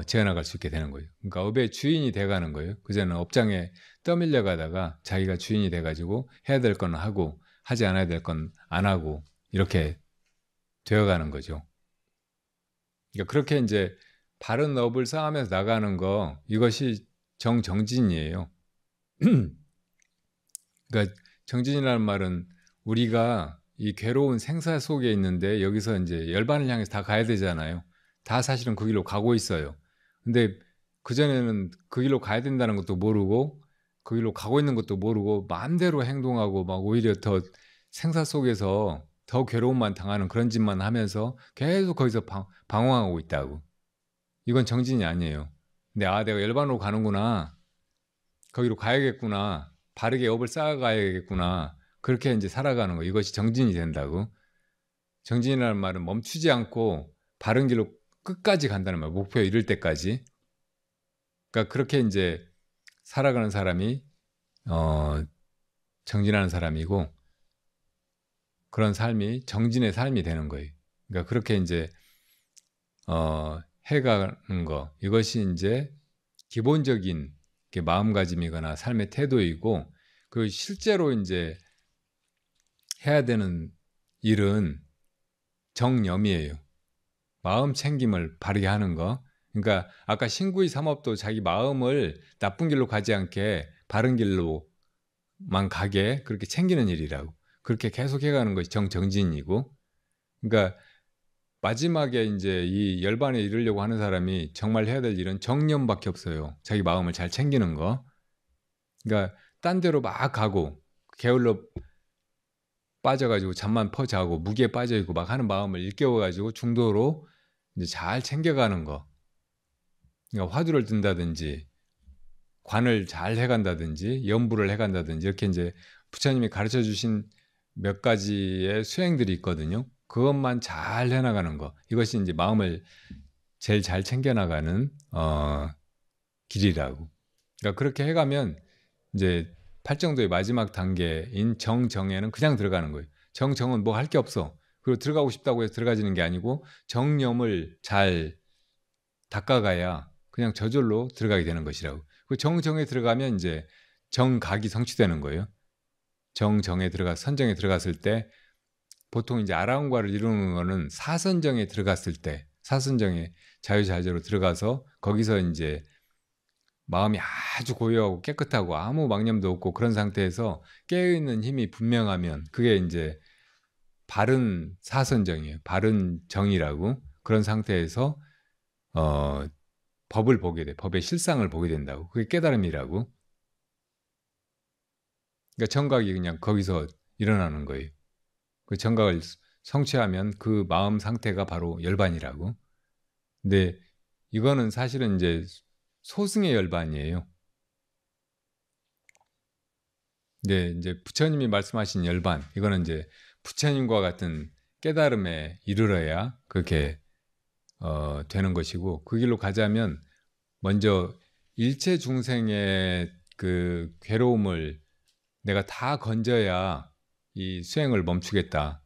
지어나갈 수 있게 되는 거예요. 그러니까 업의 주인이 돼가는 거예요. 그전에는 업장에 떠밀려 가다가 자기가 주인이 돼가지고 해야 될 건 하고 하지 않아야 될 건 안 하고 이렇게 되어가는 거죠. 그러니까 그렇게 이제 바른 업을 쌓으면서 나가는 거, 이것이 정진이에요. 그러니까 정진이라는 말은 우리가 이 괴로운 생사 속에 있는데 여기서 이제 열반을 향해서 다 가야 되잖아요. 다 사실은 그 길로 가고 있어요. 근데 그전에는 그 길로 가야 된다는 것도 모르고 그 길로 가고 있는 것도 모르고 마음대로 행동하고 막 오히려 더 생사 속에서 더 괴로움만 당하는 그런 짓만 하면서 계속 거기서 방황하고 있다고. 이건 정진이 아니에요. 근데 내가 열반으로 가는구나. 거기로 가야겠구나. 바르게 업을 쌓아가야겠구나. 그렇게 이제 살아가는 거. 이것이 정진이 된다고. 정진이라는 말은 멈추지 않고 바른 길로 끝까지 간다는 말. 목표에 이를 때까지. 그러니까 그렇게 이제 살아가는 사람이 정진하는 사람이고, 그런 삶이 정진의 삶이 되는 거예요. 그러니까 그렇게 이제 해가는 거, 이것이 이제 기본적인 마음가짐이거나 삶의 태도이고, 그 실제로 이제 해야 되는 일은 정념이에요. 마음 챙김을 바르게 하는 거. 그러니까 아까 신구의 삼업도 자기 마음을 나쁜 길로 가지 않게 바른 길로만 가게 그렇게 챙기는 일이라고. 그렇게 계속 해가는 것이 정진이고, 그러니까 마지막에 이제 이 열반에 이르려고 하는 사람이 정말 해야 될 일은 정념밖에 없어요. 자기 마음을 잘 챙기는 거. 그러니까 딴 데로 막 가고 게을러 빠져가지고 잠만 퍼자고 무기에 빠져있고 막 하는 마음을 일깨워가지고 중도로 이제 잘 챙겨가는 거. 그러니까 화두를 든다든지 관을 잘 해간다든지 연부를 해간다든지 이렇게 이제 부처님이 가르쳐 주신 몇 가지의 수행들이 있거든요. 그것만 잘 해나가는 거. 이것이 이제 마음을 제일 잘 챙겨나가는 길이라고. 그러니까 그렇게 해가면 이제 팔정도의 마지막 단계인 정정에는 그냥 들어가는 거예요. 정정은 뭐 할 게 없어. 그리고 들어가고 싶다고 해서 들어가지는 게 아니고 정념을 잘 닦아가야 그냥 저절로 들어가게 되는 것이라고. 그 정정에 들어가면 이제 정각이 성취되는 거예요. 정정에 선정에 들어갔을 때 보통 이제 아라운과를 이루는 거는 사선정에 들어갔을 때, 사선정에 자유자재로 들어가서 거기서 이제 마음이 아주 고요하고 깨끗하고 아무 망념도 없고 그런 상태에서 깨어있는 힘이 분명하면 그게 이제 바른 사선정이에요. 바른 정이라고. 그런 상태에서 법을 보게 돼. 법의 실상을 보게 된다고. 그게 깨달음이라고. 그러니까 정각이 그냥 거기서 일어나는 거예요. 그 정각을 성취하면 그 마음 상태가 바로 열반이라고. 근데 이거는 사실은 이제 소승의 열반이에요. 근데 이제 부처님이 말씀하신 열반, 이거는 이제 부처님과 같은 깨달음에 이르러야 그렇게 되는 것이고, 그 길로 가자면 먼저 일체 중생의 그 괴로움을 내가 다 건져야 이 수행을 멈추겠다.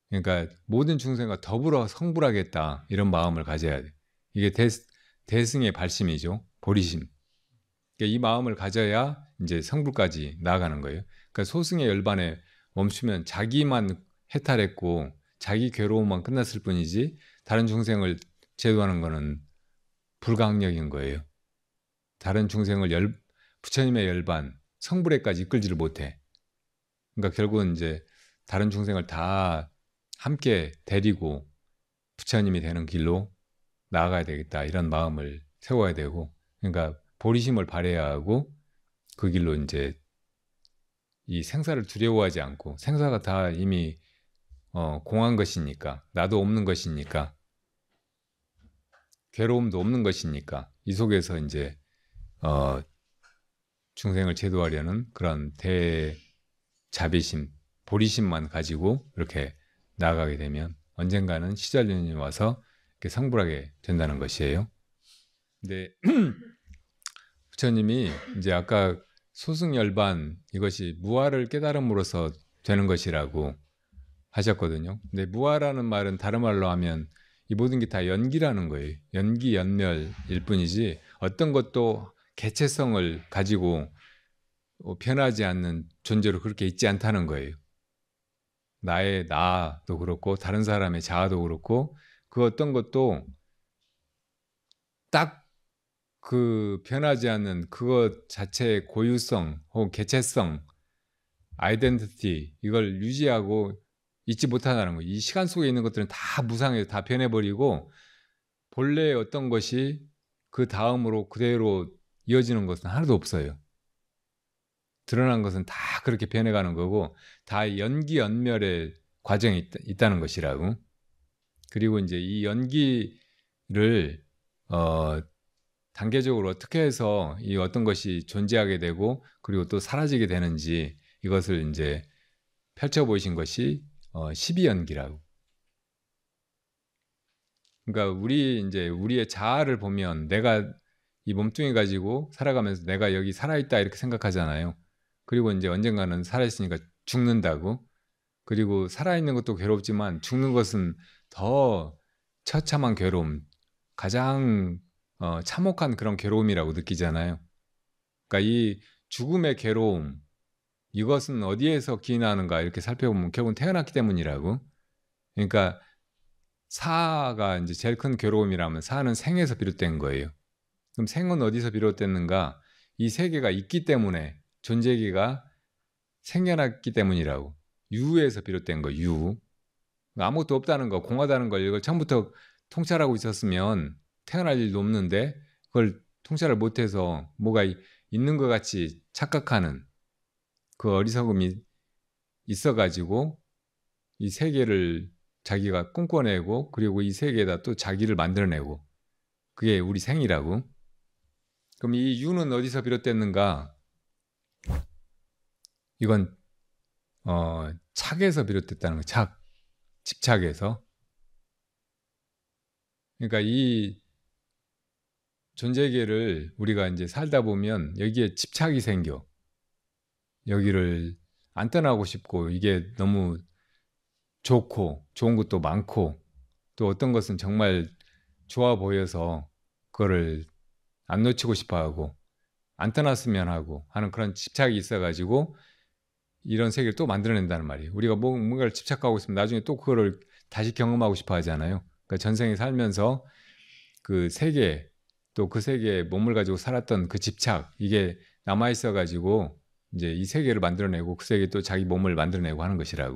그러니까 모든 중생과 더불어 성불하겠다. 이런 마음을 가져야 돼. 이게 대승의 발심이죠. 보리심. 그러니까 이 마음을 가져야 이제 성불까지 나아가는 거예요. 그러니까 소승의 열반에 멈추면 자기만 해탈했고 자기 괴로움만 끝났을 뿐이지 다른 중생을 제도하는 거는 불가항력인 거예요. 다른 중생을 부처님의 열반, 성불에까지 이끌지를 못해. 그러니까 결국은 이제 다른 중생을 다 함께 데리고 부처님이 되는 길로 나아가야 되겠다. 이런 마음을 세워야 되고, 그러니까 보리심을 발해야 하고, 그 길로 이제 이 생사를 두려워하지 않고, 생사가 다 이미 공한 것이니까, 나도 없는 것이니까, 괴로움도 없는 것이니까, 이 속에서 이제 중생을 제도하려는 그런 대자비심, 보리심만 가지고 이렇게 나아가게 되면 언젠가는 시절년이 와서 이렇게 성불하게 된다는 것이에요. 근데 부처님이 이제 아까 소승열반 이것이 무아를 깨달음으로써 되는 것이라고 하셨거든요. 근데 무아라는 말은 다른 말로 하면 이 모든 게 다 연기라는 거예요. 연기, 연멸일 뿐이지 어떤 것도 개체성을 가지고 변하지 않는 존재로 그렇게 있지 않다는 거예요. 나의 나도 그렇고 다른 사람의 자아도 그렇고 그 어떤 것도 딱 그 변하지 않는 그것 자체의 고유성 혹은 개체성, 아이덴티티 이걸 유지하고 잊지 못한다는 거예요. 이 시간 속에 있는 것들은 다 무상해서 다 변해버리고 본래의 어떤 것이 그 다음으로 그대로 이어지는 것은 하나도 없어요. 드러난 것은 다 그렇게 변해가는 거고 다 연기연멸의 과정이 있다는 것이라고. 그리고 이제 이 연기를 단계적으로 어떻게 해서 이 어떤 것이 존재하게 되고 그리고 또 사라지게 되는지 이것을 이제 펼쳐 보이신 것이 12연기라고. 그러니까 우리의 자아를 보면 내가 이 몸뚱이 가지고 살아가면서 내가 여기 살아있다 이렇게 생각하잖아요. 그리고 이제 언젠가는 살아있으니까 죽는다고. 그리고 살아있는 것도 괴롭지만 죽는 것은 더 처참한 괴로움, 가장 참혹한 그런 괴로움이라고 느끼잖아요. 그러니까 이 죽음의 괴로움, 이것은 어디에서 기인하는가 이렇게 살펴보면 결국은 태어났기 때문이라고. 그러니까 사가 이제 제일 큰 괴로움이라면 사는 생에서 비롯된 거예요. 그럼 생은 어디서 비롯됐는가? 이 세계가 있기 때문에 존재기가 생겨났기 때문이라고. 유에서 비롯된 거, 유. 아무것도 없다는 거, 공하다는 걸 이걸 처음부터 통찰하고 있었으면 태어날 일도 없는데 그걸 통찰을 못해서 뭐가 있는 것 같이 착각하는 그 어리석음이 있어가지고 이 세계를 자기가 꿈꿔내고 그리고 이 세계에다 또 자기를 만들어내고 그게 우리 생이라고. 그럼 이 유는 어디서 비롯됐는가? 이건 착에서 비롯됐다는 거. 착, 집착에서. 그러니까 이 존재계를 우리가 이제 살다 보면 여기에 집착이 생겨. 여기를 안 떠나고 싶고 이게 너무 좋고 좋은 것도 많고 또 어떤 것은 정말 좋아 보여서 그거를 안 놓치고 싶어하고 안 떠났으면 하고 하는 그런 집착이 있어가지고 이런 세계를 또 만들어낸다는 말이에요. 우리가 뭔가를 집착하고 있으면 나중에 또 그거를 다시 경험하고 싶어 하잖아요. 그러니까 전생에 살면서 그 세계 또 그 세계에 몸을 가지고 살았던 그 집착 이게 남아있어가지고 이제 이 세계를 만들어내고 그 세계에 또 자기 몸을 만들어내고 하는 것이라고.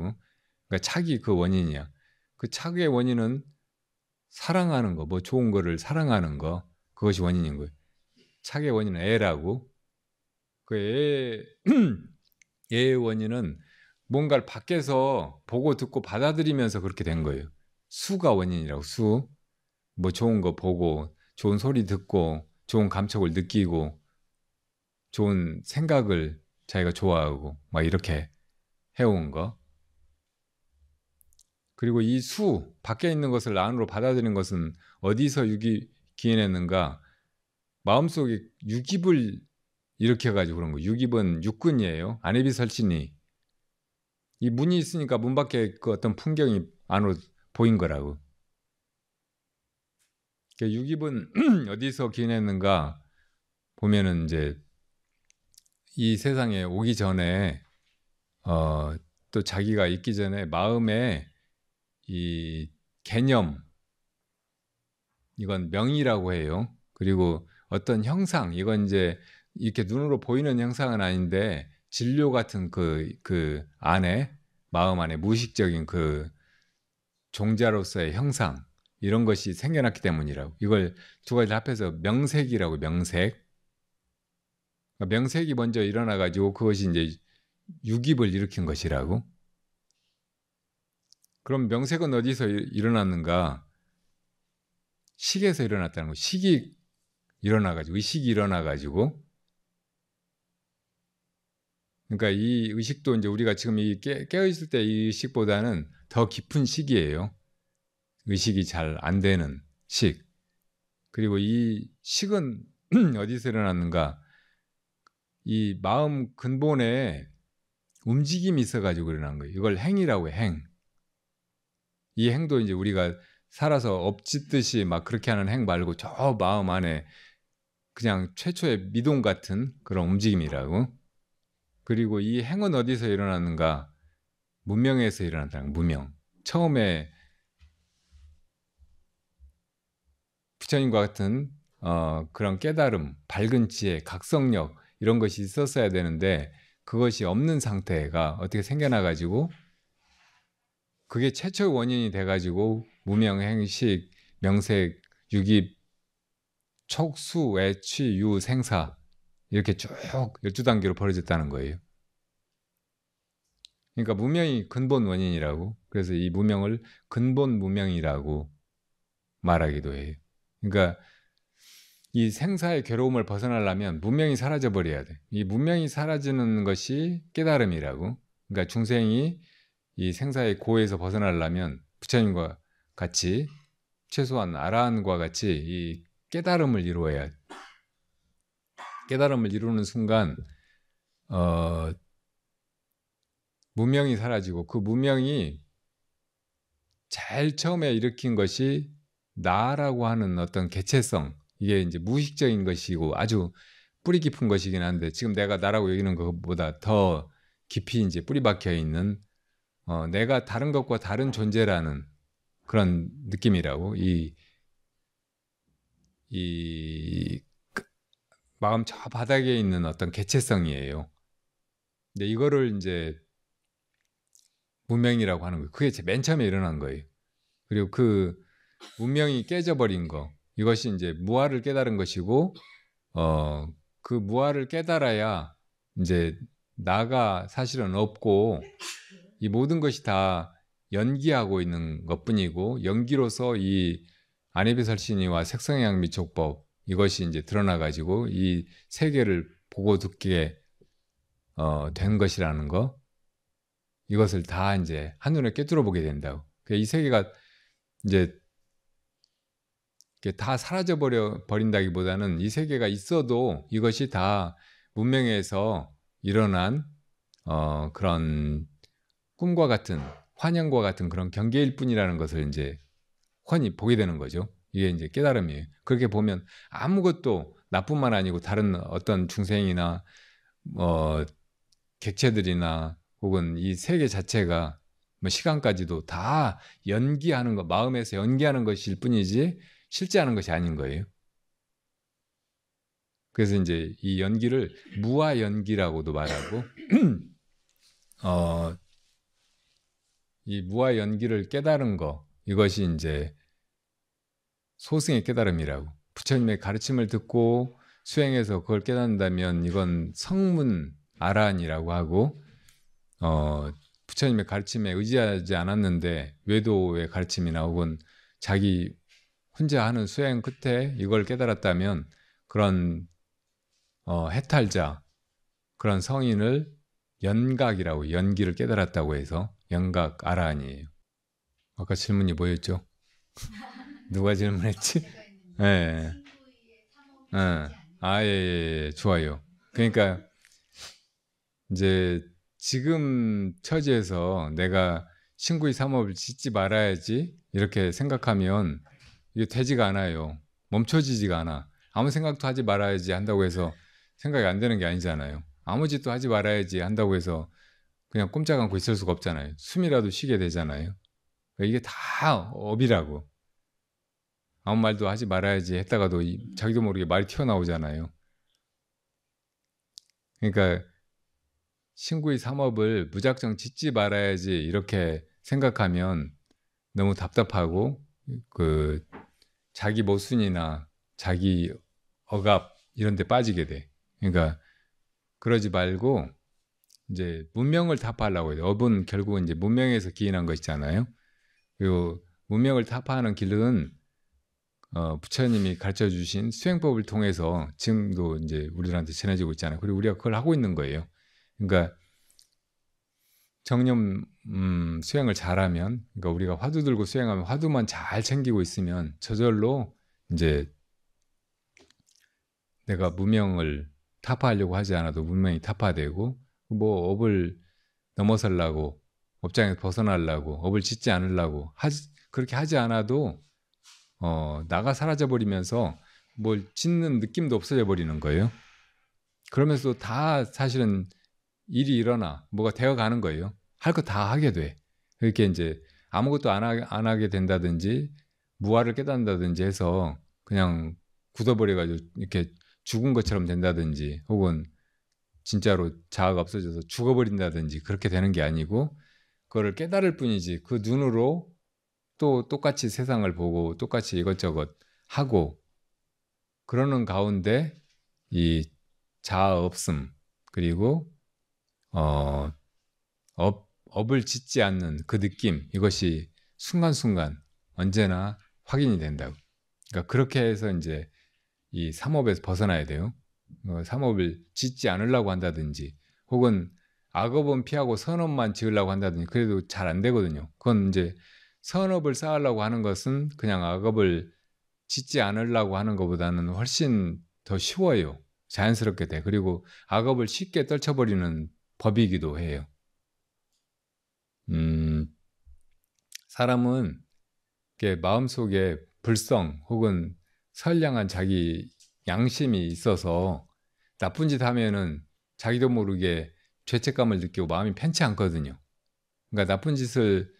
그러니까 착이 그 원인이야. 그 착의 원인은 사랑하는 거, 뭐 좋은 거를 사랑하는 거 그것이 원인인 거예요. 착의 원인은 애라고. 그 애의 원인은 뭔가를 밖에서 보고 듣고 받아들이면서 그렇게 된 거예요. 수가 원인이라고. 수. 뭐 좋은 거 보고 좋은 소리 듣고 좋은 감촉을 느끼고 좋은 생각을 자기가 좋아하고 막 이렇게 해온 거. 그리고 이 수, 밖에 있는 것을 안으로 받아들이는 것은 어디서 기인했는가? 마음속에 육입을 일으켜가지고 그런 거예요. 육입은 육근이에요. 아내비설신이. 이 문이 있으니까 문 밖에 그 어떤 풍경이 안으로 보인 거라고. 그러니까 육입은 어디서 기인했는가 보면은 이제 이 세상에 오기 전에 또 자기가 있기 전에 마음에 이 개념 이건 명이라고 해요. 그리고 어떤 형상 이건 이제 이렇게 눈으로 보이는 형상은 아닌데 진료 같은 그 안에 마음 안에 무의식적인 그 종자로서의 형상 이런 것이 생겨났기 때문이라고. 이걸 두 가지를 합해서 명색이라고. 명색. 명색이 먼저 일어나 가지고 그것이 이제 육입을 일으킨 것이라고. 그럼 명색은 어디서 일어났는가? 식에서 일어났다는 거. 식이 일어나가지고 의식이 일어나가지고. 그러니까 이 의식도 이제 우리가 지금 이 깨어 있을 때 이 의식보다는 더 깊은 식이에요. 의식이 잘 안 되는 식. 그리고 이 식은 어디서 일어났는가? 이 마음 근본에 움직임이 있어가지고 일어난 거예요. 이걸 행이라고 해. 행. 이 행도 이제 우리가 살아서 엎짓듯이 막 그렇게 하는 행 말고 저 마음 안에 그냥 최초의 미동 같은 그런 움직임이라고. 그리고 이 행은 어디서 일어났는가? 무명에서 일어난다는 거예요. 무명. 처음에 부처님과 같은 그런 깨달음, 밝은 지혜, 각성력 이런 것이 있었어야 되는데 그것이 없는 상태가 어떻게 생겨나가지고 그게 최초의 원인이 돼가지고 무명, 행식, 명색, 유깁, 촉수, 애취, 유, 생사 이렇게 쭉 12단계로 벌어졌다는 거예요. 그러니까 무명이 근본 원인이라고. 그래서 이 무명을 근본 무명이라고 말하기도 해요. 그러니까 이 생사의 괴로움을 벗어나려면 무명이 사라져 버려야 돼. 이 무명이 사라지는 것이 깨달음이라고. 그러니까 중생이 이 생사의 고에서 벗어나려면 부처님과 같이 최소한 아라한과 같이 이 깨달음을 이루어야 돼. 깨달음을 이루는 순간 무명이 사라지고 그 무명이 제일 처음에 일으킨 것이 나라고 하는 어떤 개체성, 이게 이제 무의식적인 것이고 아주 뿌리 깊은 것이긴 한데 지금 내가 나라고 여기는 것보다 더 깊이 이제 뿌리 박혀 있는 내가 다른 것과 다른 존재라는 그런 느낌이라고. 마음 저 바닥에 있는 어떤 개체성이에요. 근데 이거를 이제 무명이라고 하는 거예요. 그게 맨 처음에 일어난 거예요. 그리고 그 무명이 깨져버린 거, 이것이 이제 무아를 깨달은 것이고, 그 무아를 깨달아야 이제 나가 사실은 없고 이 모든 것이 다 연기하고 있는 것뿐이고, 연기로서 이 안해비설신이와 색성향미촉법 이것이 이제 드러나가지고 이 세계를 보고 듣게 된 것이라는 거, 이것을 다 이제 한눈에 꿰뚫어 보게 된다고. 이 세계가 이제 다 사라져 버린다기보다는 이 세계가 있어도 이것이 다 문명에서 일어난 그런 꿈과 같은 환영과 같은 그런 경계일 뿐이라는 것을 이제 훤히 보게 되는 거죠. 이게 이제 깨달음이에요. 그렇게 보면 아무것도 나뿐만 아니고 다른 어떤 중생이나 객체들이나 혹은 이 세계 자체가 뭐 시간까지도 다 연기하는 것, 마음에서 연기하는 것일 뿐이지 실제하는 것이 아닌 거예요. 그래서 이제 이 연기를 무아 연기라고도 말하고 이 무아 연기를 깨달은 거, 이것이 이제 소승의 깨달음이라고. 부처님의 가르침을 듣고 수행해서 그걸 깨닫는다면 이건 성문 아라한이라고 하고, 부처님의 가르침에 의지하지 않았는데 외도의 가르침이나 혹은 자기 혼자 하는 수행 끝에 이걸 깨달았다면 그런 해탈자, 그런 성인을 연각이라고, 연기를 깨달았다고 해서 연각 아라한이에요. 아까 질문이 뭐였죠? 누가 질문했지? 예. 예, 좋아요. 그러니까 이제 지금 처지에서 내가 신구의 삼업을 짓지 말아야지 이렇게 생각하면 이게 되지가 않아요. 멈춰지지가 않아. 아무 생각도 하지 말아야지 한다고 해서 생각이 안 되는 게 아니잖아요. 아무 짓도 하지 말아야지 한다고 해서 그냥 꼼짝 않고 있을 수가 없잖아요. 숨이라도 쉬게 되잖아요. 이게 다 업이라고. 아무 말도 하지 말아야지 했다가도 자기도 모르게 말이 튀어나오잖아요. 그러니까 신구의 삼업을 무작정 짓지 말아야지 이렇게 생각하면 너무 답답하고 그 자기 모순이나 자기 억압 이런 데 빠지게 돼. 그러니까 그러지 말고 이제 문명을 타파하려고 해요. 업은 결국은 이제 문명에서 기인한 것이잖아요. 그리고 문명을 타파하는 길은 부처님이 가르쳐 주신 수행법을 통해서 지금도 이제 우리들한테 전해지고 있잖아요. 그리고 우리가 그걸 하고 있는 거예요. 그러니까 정념 수행을 잘하면, 그러니까 우리가 화두 들고 수행하면 화두만 잘 챙기고 있으면 저절로 이제 내가 무명을 타파하려고 하지 않아도 무명이 타파되고, 뭐 업을 넘어서려고, 업장에서 벗어나려고, 업을 짓지 않으려고 그렇게 하지 않아도 나가 사라져 버리면서 뭘 짓는 느낌도 없어져 버리는 거예요. 그러면서 다 사실은 일이 일어나 뭐가 되어 가는 거예요. 할 거 다 하게 돼. 이렇게 이제 아무것도 안 하게 된다든지 무아를 깨닫는다든지 해서 그냥 굳어버려가지고 이렇게 죽은 것처럼 된다든지 혹은 진짜로 자아가 없어져서 죽어버린다든지 그렇게 되는 게 아니고, 그거를 깨달을 뿐이지 그 눈으로 또 똑같이 세상을 보고 똑같이 이것저것 하고 그러는 가운데 이 자아 없음, 그리고 업을 짓지 않는 그 느낌, 이것이 순간순간 언제나 확인이 된다고. 그러니까 그렇게 해서 이제 이 삼업에서 벗어나야 돼요. 삼업을 짓지 않으려고 한다든지, 혹은 악업은 피하고 선업만 지으려고 한다든지, 그래도 잘 안 되거든요. 그건 이제 선업을 쌓으려고 하는 것은 그냥 악업을 짓지 않으려고 하는 것보다는 훨씬 더 쉬워요. 자연스럽게 돼. 그리고 악업을 쉽게 떨쳐버리는 법이기도 해요. 사람은 이렇게 마음속에 불성 혹은 선량한 자기 양심이 있어서 나쁜 짓 하면은 자기도 모르게 죄책감을 느끼고 마음이 편치 않거든요. 그러니까 나쁜 짓을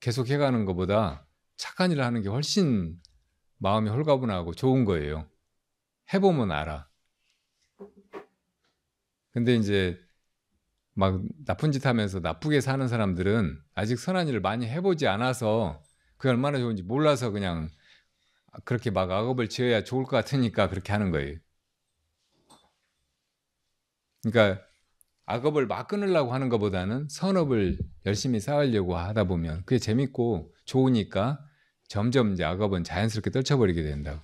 계속 해가는 것보다 착한 일을 하는 게 훨씬 마음이 홀가분하고 좋은 거예요. 해보면 알아. 근데 이제 막 나쁜 짓 하면서 나쁘게 사는 사람들은 아직 선한 일을 많이 해보지 않아서 그게 얼마나 좋은지 몰라서 그냥 그렇게 막 악업을 지어야 좋을 것 같으니까 그렇게 하는 거예요. 그러니까 악업을 막 끊으려고 하는 것보다는 선업을 열심히 쌓으려고 하다 보면 그게 재밌고 좋으니까 점점 이제 악업은 자연스럽게 떨쳐버리게 된다고.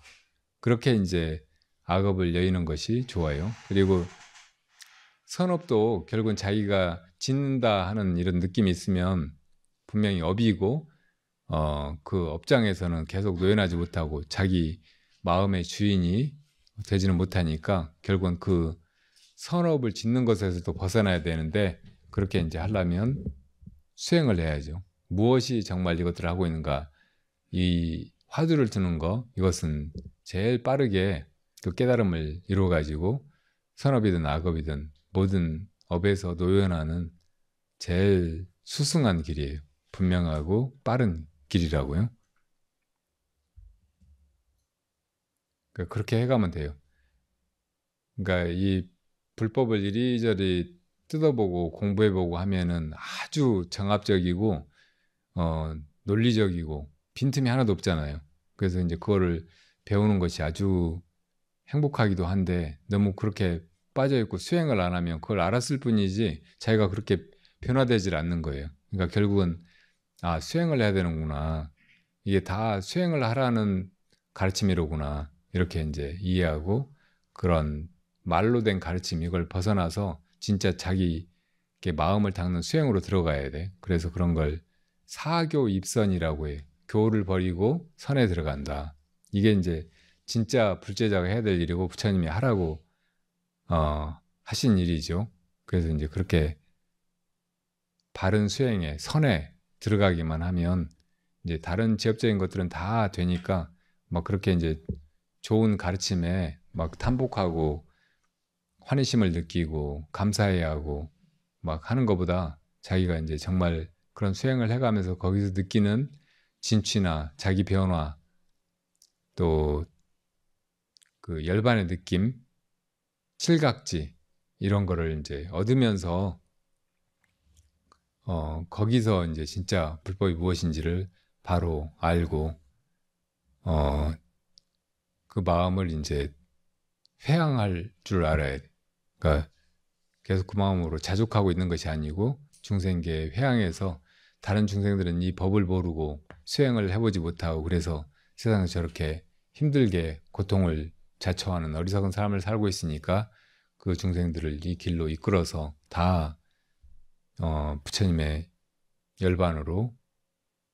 그렇게 이제 악업을 여의는 것이 좋아요. 그리고 선업도 결국은 자기가 짓는다 하는 이런 느낌이 있으면 분명히 업이고 그 업장에서는 계속 노연하지 못하고 자기 마음의 주인이 되지는 못하니까 결국은 그 선업을 짓는 것에서도 벗어나야 되는데, 그렇게 이제 하려면 수행을 해야죠. 무엇이 정말 이것들을 하고 있는가, 이 화두를 두는 거, 이것은 제일 빠르게 그 깨달음을 이루어 가지고 선업이든 악업이든 모든 업에서 노연하는 제일 수승한 길이에요. 분명하고 빠른 길이라고요. 그러니까 그렇게 해가면 돼요. 그러니까 이 불법을 이리저리 뜯어보고 공부해보고 하면은 아주 정합적이고 논리적이고 빈틈이 하나도 없잖아요. 그래서 이제 그거를 배우는 것이 아주 행복하기도 한데, 너무 그렇게 빠져있고 수행을 안 하면 그걸 알았을 뿐이지 자기가 그렇게 변화되질 않는 거예요. 그러니까 결국은 수행을 해야 되는구나, 이게 다 수행을 하라는 가르침이로구나, 이렇게 이제 이해하고, 그런 말로 된 가르침 이걸 벗어나서 진짜 자기 마음을 닦는 수행으로 들어가야 돼. 그래서 그런 걸 사교 입선이라고 해. 교를 버리고 선에 들어간다. 이게 이제 진짜 불제자가 해야 될 일이고 부처님이 하라고 하신 일이죠. 그래서 이제 그렇게 바른 수행에 선에 들어가기만 하면 이제 다른 지엽적인 것들은 다 되니까 막 그렇게 이제 좋은 가르침에 막 탐복하고 환희심을 느끼고 감사해야 하고 막 하는 것보다 자기가 이제 정말 그런 수행을 해가면서 거기서 느끼는 진취나 자기 변화, 또 그 열반의 느낌, 칠각지, 이런 거를 이제 얻으면서 거기서 이제 진짜 불법이 무엇인지를 바로 알고 그 마음을 이제 회항할 줄 알아야 돼. 그러니까 계속 그 마음으로 자족하고 있는 것이 아니고 중생계에 회항해서, 다른 중생들은 이 법을 모르고 수행을 해보지 못하고 그래서 세상에서 저렇게 힘들게 고통을 자초하는 어리석은 삶을 살고 있으니까 그 중생들을 이 길로 이끌어서 다 부처님의 열반으로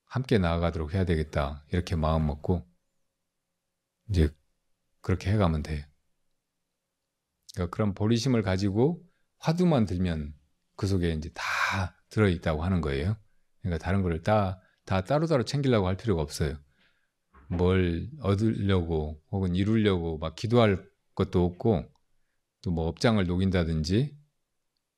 함께 나아가도록 해야 되겠다, 이렇게 마음 먹고 이제 그렇게 해가면 돼요. 그러니까 그런 보리심을 가지고 화두만 들면 그 속에 이제 다 들어있다고 하는 거예요. 그러니까 다른 거를 다 따로따로 챙기려고 할 필요가 없어요. 뭘 얻으려고 혹은 이루려고 막 기도할 것도 없고, 또 뭐 업장을 녹인다든지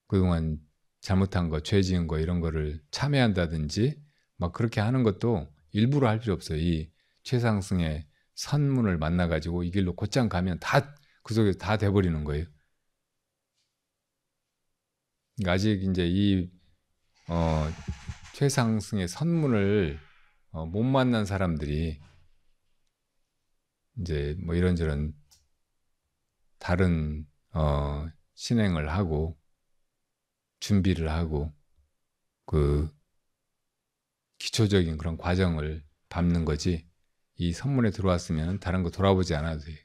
그동안 잘못한 거, 죄 지은 거 이런 거를 참회한다든지 막 그렇게 하는 것도 일부러 할 필요 없어요. 이 최상승의 선문을 만나가지고 이 길로 곧장 가면 다 그 속에 다 돼버리는 거예요. 그러니까 아직 이제 이 최상승의 선문을 못 만난 사람들이 이제 뭐 이런저런 다른 신행을 하고 준비를 하고 그 기초적인 그런 과정을 밟는 거지 이 선문에 들어왔으면 다른 거 돌아보지 않아도 돼.